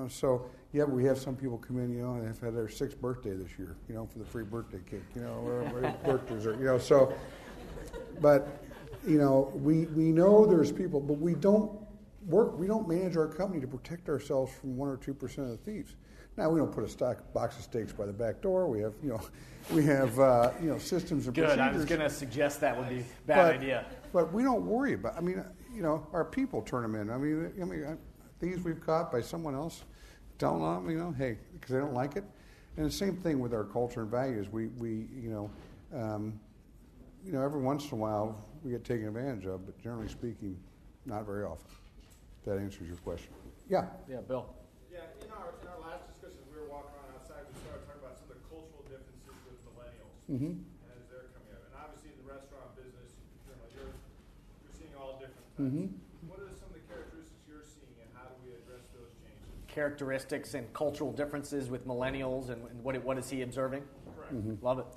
So we have some people come in, and have had their 6th birthday this year, for the free birthday cake, or birthdays are, so. But, we know there's people, but we don't manage our company to protect ourselves from 1 or 2% of the thieves. Now, we don't put a box of steaks by the back door. We have, systems and procedures. Good. I was going to suggest that would be a bad idea. But we don't worry about. Our people turn them in. Thieves we've caught by someone else, telling them, hey, because they don't like it. And the same thing with our culture and values. We every once in a while we get taken advantage of, but generally speaking, not very often. If that answers your question. Yeah. Yeah, Bill. Yeah, in our last discussion, we were walking around outside, we started talking about some of the cultural differences with millennials as they're coming up. And obviously in the restaurant business, you're seeing all different types. What are some of the characteristics you're seeing, and how do we address those changes? Characteristics and cultural differences with millennials, and what is he observing? Correct. Love it.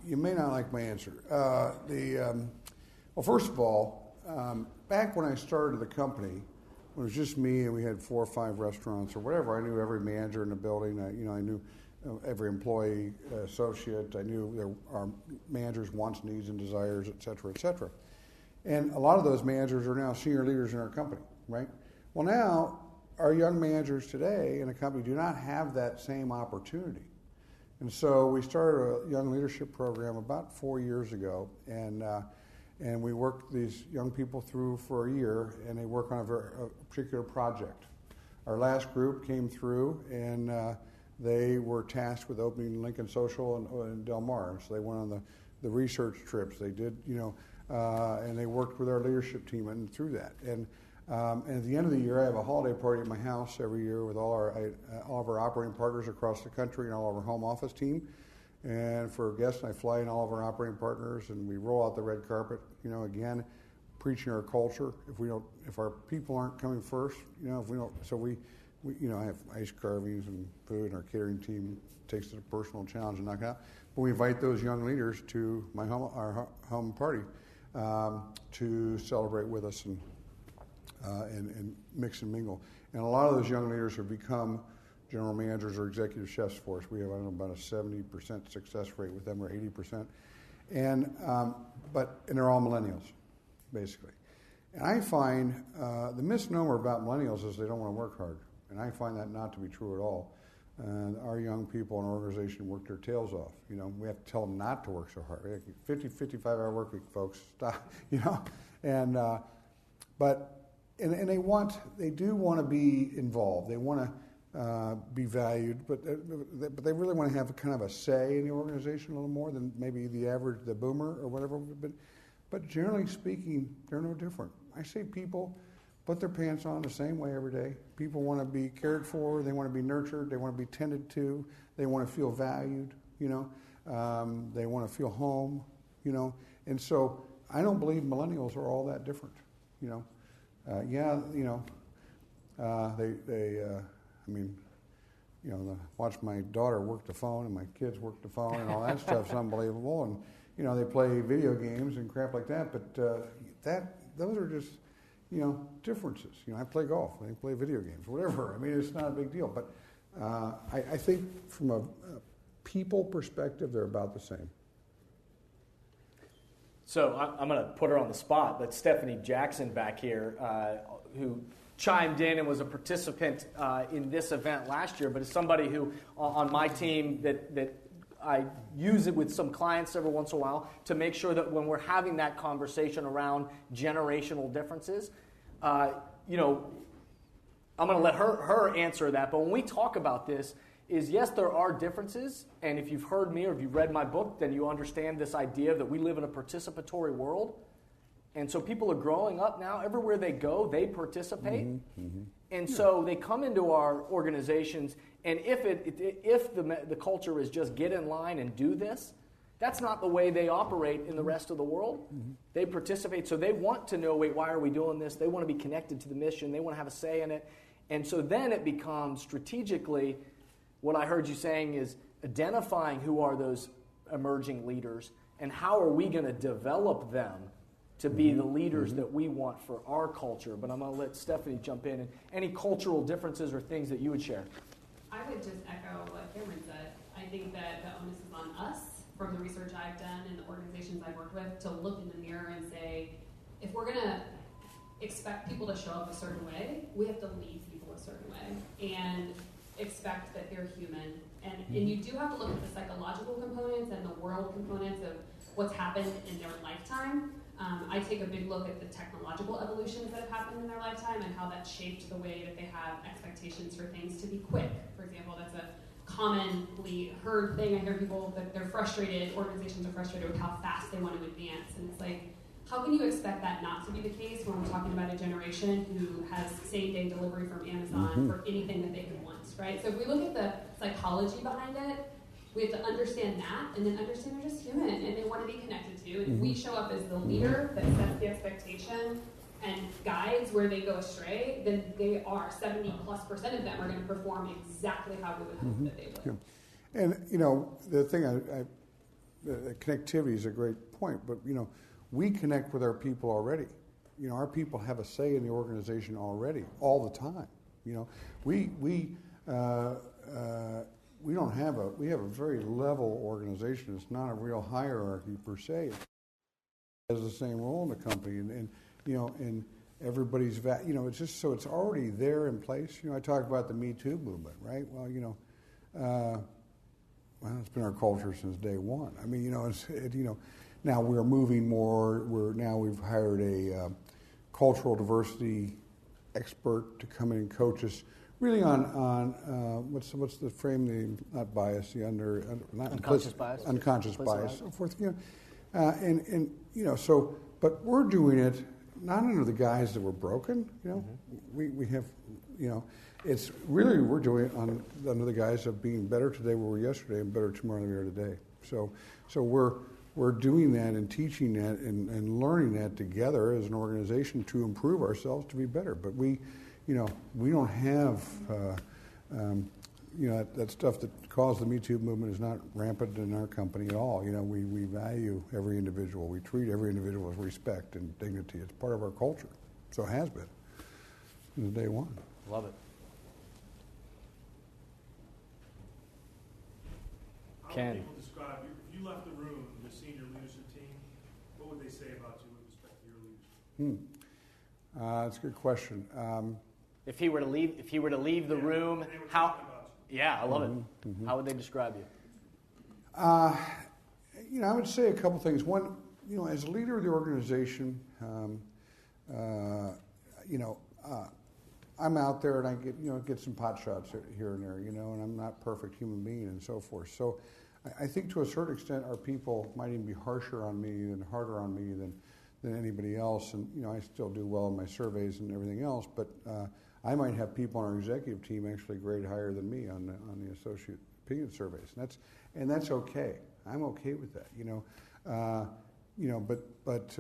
You may not like my answer. Well, first of all, back when I started the company, when it was just me and we had 4 or 5 restaurants or whatever, I knew every manager in the building. I knew every employee, associate. I knew our managers' wants, needs, and desires, et cetera, et cetera. And a lot of those managers are now senior leaders in our company, right? Well, now our young managers today in the company do not have that same opportunity. And so we started a young leadership program about 4 years ago, and we worked these young people through for a year, and they work on a particular project. Our last group came through, and they were tasked with opening Lincoln Social in Del Mar. So they went on the research trips. They did, and they worked with our leadership team and through that. And at the end of the year, I have a holiday party at my house every year with all of our operating partners across the country and all of our home office team. And for guests, I fly in all of our operating partners, and we roll out the red carpet. Again, preaching our culture. If our people aren't coming first, I have ice carvings and food, and our catering team takes it a personal challenge and knock it out. But we invite those young leaders to our home party to celebrate with us and mix and mingle. And a lot of those young leaders have become general managers or executive chefs for us. We have, about a 70% success rate with them, or 80%. And they're all millennials, basically. And I find the misnomer about millennials is they don't want to work hard. And I find that not to be true at all. our young people in our organization work their tails off. We have to tell them not to work so hard. 50, 55-hour work week, folks. Stop. And they do want to be involved. They want to be valued, but they really want to have kind of a say in the organization a little more than maybe the boomer or whatever. But generally speaking, they're no different. I say people put their pants on the same way every day. People want to be cared for. They want to be nurtured. They want to be tended to. They want to feel valued. They want to feel home. And so I don't believe millennials are all that different. Watch my daughter work the phone and my kids work the phone and all that stuff's unbelievable. And they play video games and crap like that. But those are just differences. I play golf. They play video games. Whatever. It's not a big deal. But I think from a people perspective, they're about the same. So I'm going to put her on the spot, but Stephanie Jackson back here, who chimed in and was a participant in this event last year, but is somebody who on my team that I use it with some clients every once in a while to make sure that when we're having that conversation around generational differences, I'm going to let her answer that. But when we talk about this, yes, there are differences, and if you've heard me or if you've read my book, then you understand this idea that we live in a participatory world. And so people are growing up now. Everywhere they go, they participate. And so they come into our organizations, and if the culture is just get in line and do this, that's not the way they operate in the rest of the world. They participate, so they want to know, why are we doing this? They want to be connected to the mission. They want to have a say in it. And so then it becomes strategically, what I heard you saying is identifying who are those emerging leaders and how are we going to develop them to be the leaders that we want for our culture. But I'm going to let Stephanie jump in. And any cultural differences or things that you would share? I would just echo what Cameron said. I think that the onus is on us, from the research I've done and the organizations I've worked with, to look in the mirror and say, if we're going to expect people to show up a certain way, we have to lead people a certain way and expect that they're human. And you do have to look at the psychological components and the world components of what's happened in their lifetime. I take a big look at the technological evolutions that have happened in their lifetime and how that shaped the way that they have expectations for things to be quick. For example, that's a commonly heard thing. I hear people that they're frustrated, organizations are frustrated with how fast they want to advance. And it's like, how can you expect that not to be the case when we're talking about a generation who has same-day delivery from Amazon for anything that they can want, right? So if we look at the psychology behind it, we have to understand that, and then understand they're just human, and they want to be connected to. And if we show up as the leader that sets the expectation and guides where they go astray, then they are 70+% of them are going to perform exactly how we would hope that they would. Yeah. And the thing, connectivity is a great point, but we connect with our people already. Our people have a say in the organization already, all the time. We have a very level organization. It's not a real hierarchy per se. It has the same role in the company, and everybody's it's just so it's already there in place. I talk about the Me Too movement, right? Well, it's been our culture since day one. Now we're moving more. We've hired a cultural diversity expert to come in and coach us. Really on what's the frame? Not bias, the unconscious bias. Unconscious bias, so forth. But we're doing it not under the guise that we're broken. We have, it's really we're doing it under the guise of being better today where we were yesterday and better tomorrow than we are today. So we're doing that and teaching that and learning that together as an organization to improve ourselves to be better. But we don't have, that stuff that caused the Me Too movement is not rampant in our company at all. We value every individual. We treat every individual with respect and dignity. It's part of our culture. So it has been since day one. Love it. How Ken. would people describe you? If you left the room, the senior leadership team, what would they say about you with respect to your leadership? That's a good question. If he were to leave the room, how? Yeah, I love it. How would they describe you? I would say a couple things. One, as a leader of the organization, I'm out there and I get some pot shots here and there, and I'm not a perfect human being and so forth. So I think to a certain extent our people might even be harsher on me and harder on me than anybody else. And, I still do well in my surveys and everything else, but I might have people on our executive team actually grade higher than me on the associate opinion surveys. And that's okay. I'm okay with that, But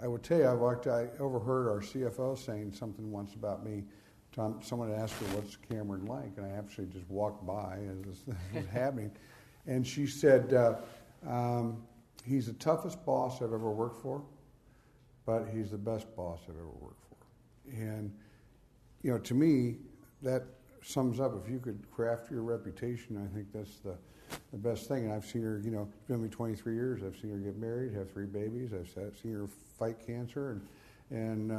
I would tell you, I overheard our CFO saying something once about me. Someone had asked her, "What's Cameron like?" And I actually just walked by as this was happening, and she said, "He's the toughest boss I've ever worked for, but he's the best boss I've ever worked for." And to me, that sums up. If you could craft your reputation, I think that's the best thing. And I've seen her, it's been me 23 years. I've seen her get married, have 3 babies. I've seen her fight cancer and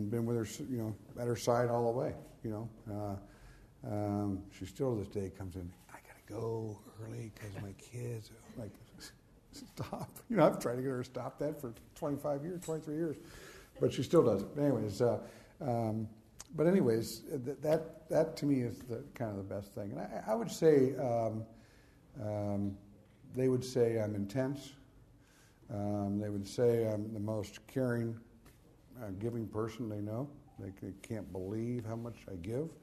been with her, at her side all the way, She still to this day comes in, "I got to go early because my kids," like, stop. I've tried to get her to stop that for 23 years, but she still does it. Anyways, that to me is the kind of the best thing. And I would say, they would say I'm intense. They would say I'm the most caring, giving person they know. They can't believe how much I give.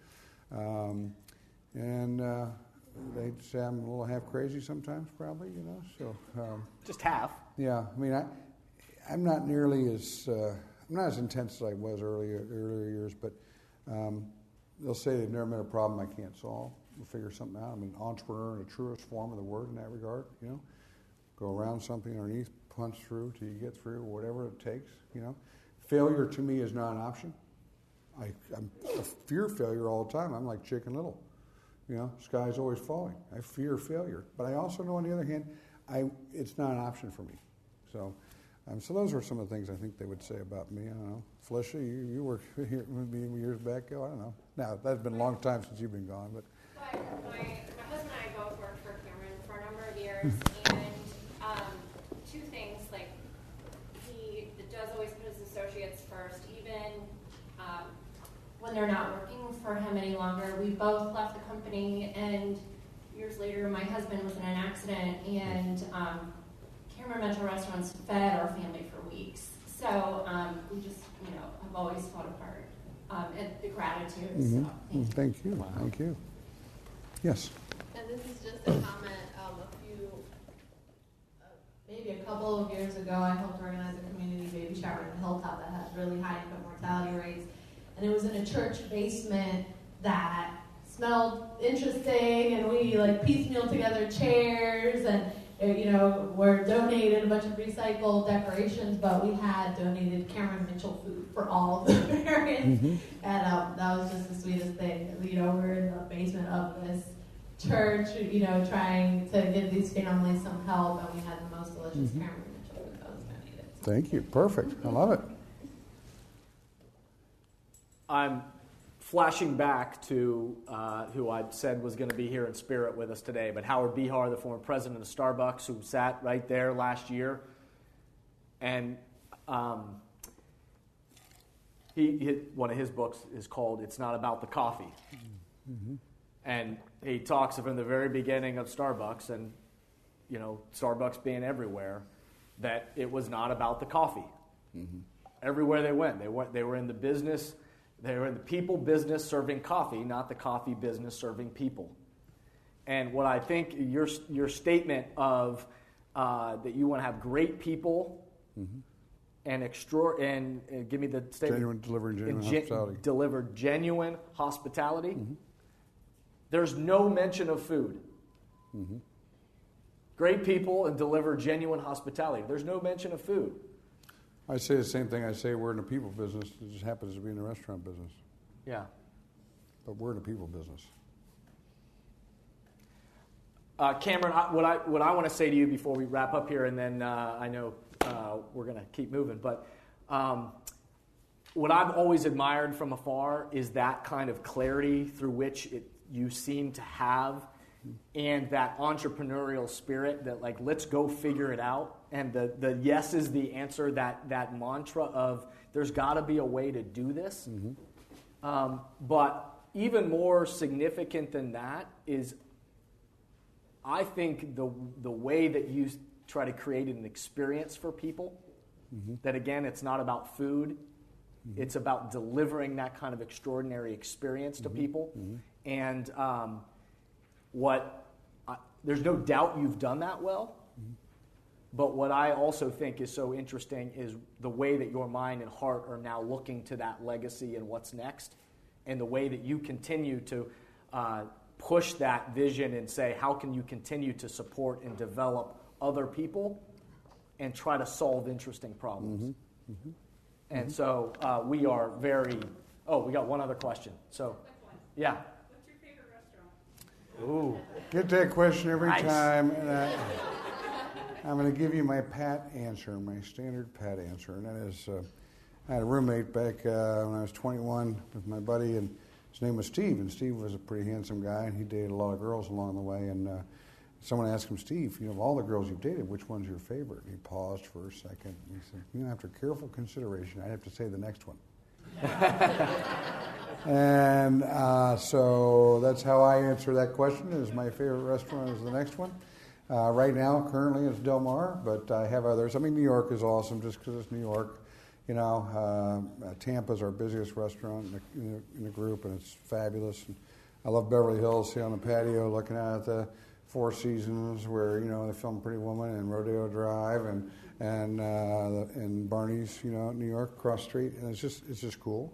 They'd say I'm a little half crazy sometimes, probably, So Just half. Yeah, I mean, I'm not nearly as I'm not as intense as I was earlier years, but they'll say they've never met a problem I can't solve. We'll figure something out. I'm an entrepreneur in the truest form of the word in that regard. Go around something underneath, punch through till you get through, whatever it takes. Failure to me is not an option. I fear failure all the time. I'm like Chicken Little. Sky's always falling. I fear failure, but I also know on the other hand, it's not an option for me. So those are some of the things I think they would say about me. I don't know. Felicia, you worked here with me years back ago. I don't know. Now, that's been a long time since you've been gone, but. My husband and I both worked for Cameron for a number of years, and 2 things, like, he does always put his associates first, even when they're not working for him any longer. We both left the company, and years later, my husband was in an accident, and Cameron Metro Restaurants fed our family for weeks. So we just, have always fought apart. And the gratitude. So Thank you. Wow. Thank you. Yes. And this is just a comment. Maybe a couple of years ago, I helped organize a community baby shower in Hilltop that has really high infant mortality rates. And it was in a church basement that smelled interesting, and we piecemeal together chairs, and were donated a bunch of recycled decorations, but we had donated Cameron Mitchell food for all of the parents, and that was just the sweetest thing. We're in the basement of this church, trying to give these families some help, and we had the most delicious Cameron Mitchell food that was donated. Thank you. Perfect. I love it. I'm flashing back to who I said was going to be here in spirit with us today, but Howard Behar, the former president of Starbucks, who sat right there last year. And one of his books is called "It's Not About the Coffee." Mm-hmm. And he talks from the very beginning of Starbucks, and Starbucks being everywhere, that it was not about the coffee. Mm-hmm. Everywhere they went, they were in the business. They were in the people business serving coffee, not the coffee business serving people. And what I think your statement of that you want to have great people and give me the statement. Delivering genuine hospitality. Deliver genuine hospitality. Mm-hmm. There's no mention of food. Mm-hmm. Great people and deliver genuine hospitality. There's no mention of food. I say the same thing I say we're in the people business. It just happens to be in the restaurant business. Yeah. But we're in the people business. Cameron, what I want to say to you before we wrap up here, and then I know we're going to keep moving, but what I've always admired from afar is that kind of clarity through which you seem to have, and that entrepreneurial spirit that, like, let's go figure it out, and the yes is the answer, that mantra of there's got to be a way to do this. But even more significant than that is, I think the way that you try to create an experience for people, that again, it's not about food, it's about delivering that kind of extraordinary experience to people. And there's no doubt you've done that well, but what I also think is so interesting is the way that your mind and heart are now looking to that legacy and what's next, and the way that you continue to push that vision and say, how can you continue to support and develop other people and try to solve interesting problems. And so we are very, we got one other question. So, yeah. What's your favorite restaurant? Ooh, get that question every Nice. time, and I'm going to give you my pat answer, my standard pat answer, and that is, I had a roommate back when I was 21 with my buddy, and his name was Steve, and Steve was a pretty handsome guy, and he dated a lot of girls along the way, and someone asked him, Steve, of all the girls you've dated, which one's your favorite? And he paused for a second, and he said, after careful consideration, I'd have to say the next one. And so that's how I answer that question, is my favorite restaurant is the next one. Right now, currently, it's Del Mar, but I have others. I mean, New York is awesome just because it's New York. Tampa's our busiest restaurant in the group, and it's fabulous. And I love Beverly Hills, sitting on the patio looking out at the Four Seasons where, they film Pretty Woman, and Rodeo Drive, and Barney's, New York, across the street. And it's just cool.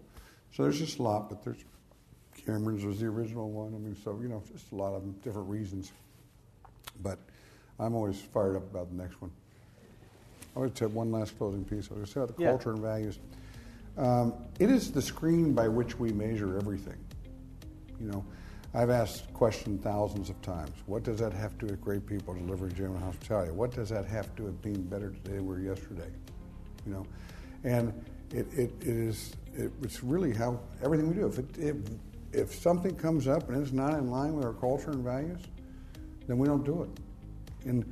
So there's just a lot, but there's Cameron's was the original one. I mean, so, just a lot of them, different reasons. But I'm always fired up about the next one. I would say one last closing piece. I was going to say about the culture and values. It is the screen by which we measure everything. I've asked the question thousands of times. What does that have to do with great people delivering genuine hospitality? What does that have to do with being better today than we were yesterday? And it's really how everything we do. If something comes up and it's not in line with our culture and values, then we don't do it. And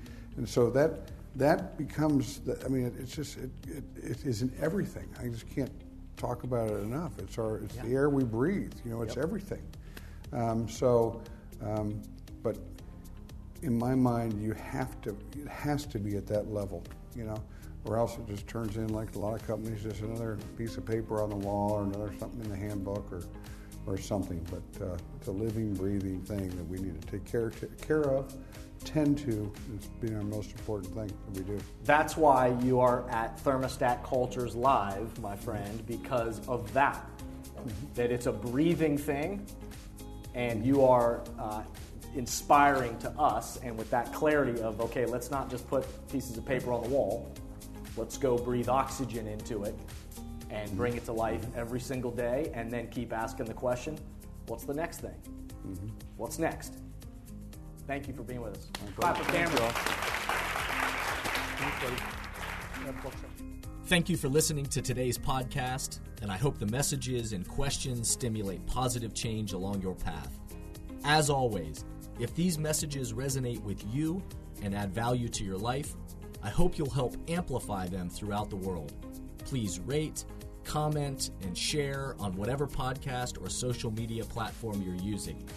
so that becomes, it is in everything. I just can't talk about it enough. It's the air we breathe. It's everything. But in my mind, it has to be at that level, or else it just turns in, like a lot of companies, just another piece of paper on the wall or another something in the handbook or something. But it's a living, breathing thing that we need to take care of, tend to. It's been our most important thing that we do. That's why you are at Thermostat Cultures Live, my friend, because of that. That it's a breathing thing, and you are inspiring to us, and with that clarity of, okay, let's not just put pieces of paper on the wall, let's go breathe oxygen into it and bring it to life every single day, and then keep asking the question, what's the next thing? What's next? Thank you for being with us. Clap for Cameron. Thank you for listening to today's podcast, and I hope the messages and questions stimulate positive change along your path. As always, if these messages resonate with you and add value to your life, I hope you'll help amplify them throughout the world. Please rate, comment, and share on whatever podcast or social media platform you're using.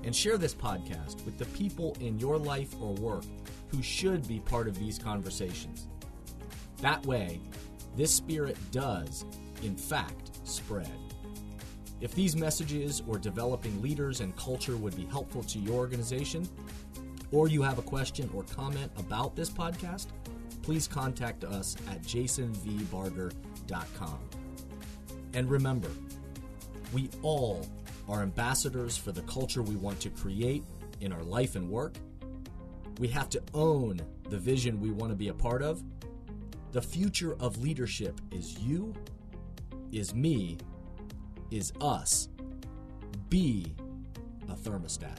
And share this podcast with the people in your life or work who should be part of these conversations. That way, this spirit does, in fact, spread. If these messages or developing leaders and culture would be helpful to your organization, or you have a question or comment about this podcast, please contact us at jasonvbarger.com. And remember, we all are ambassadors for the culture we want to create in our life and work. We have to own the vision we want to be a part of. The future of leadership is you, is me, is us. Be a thermostat.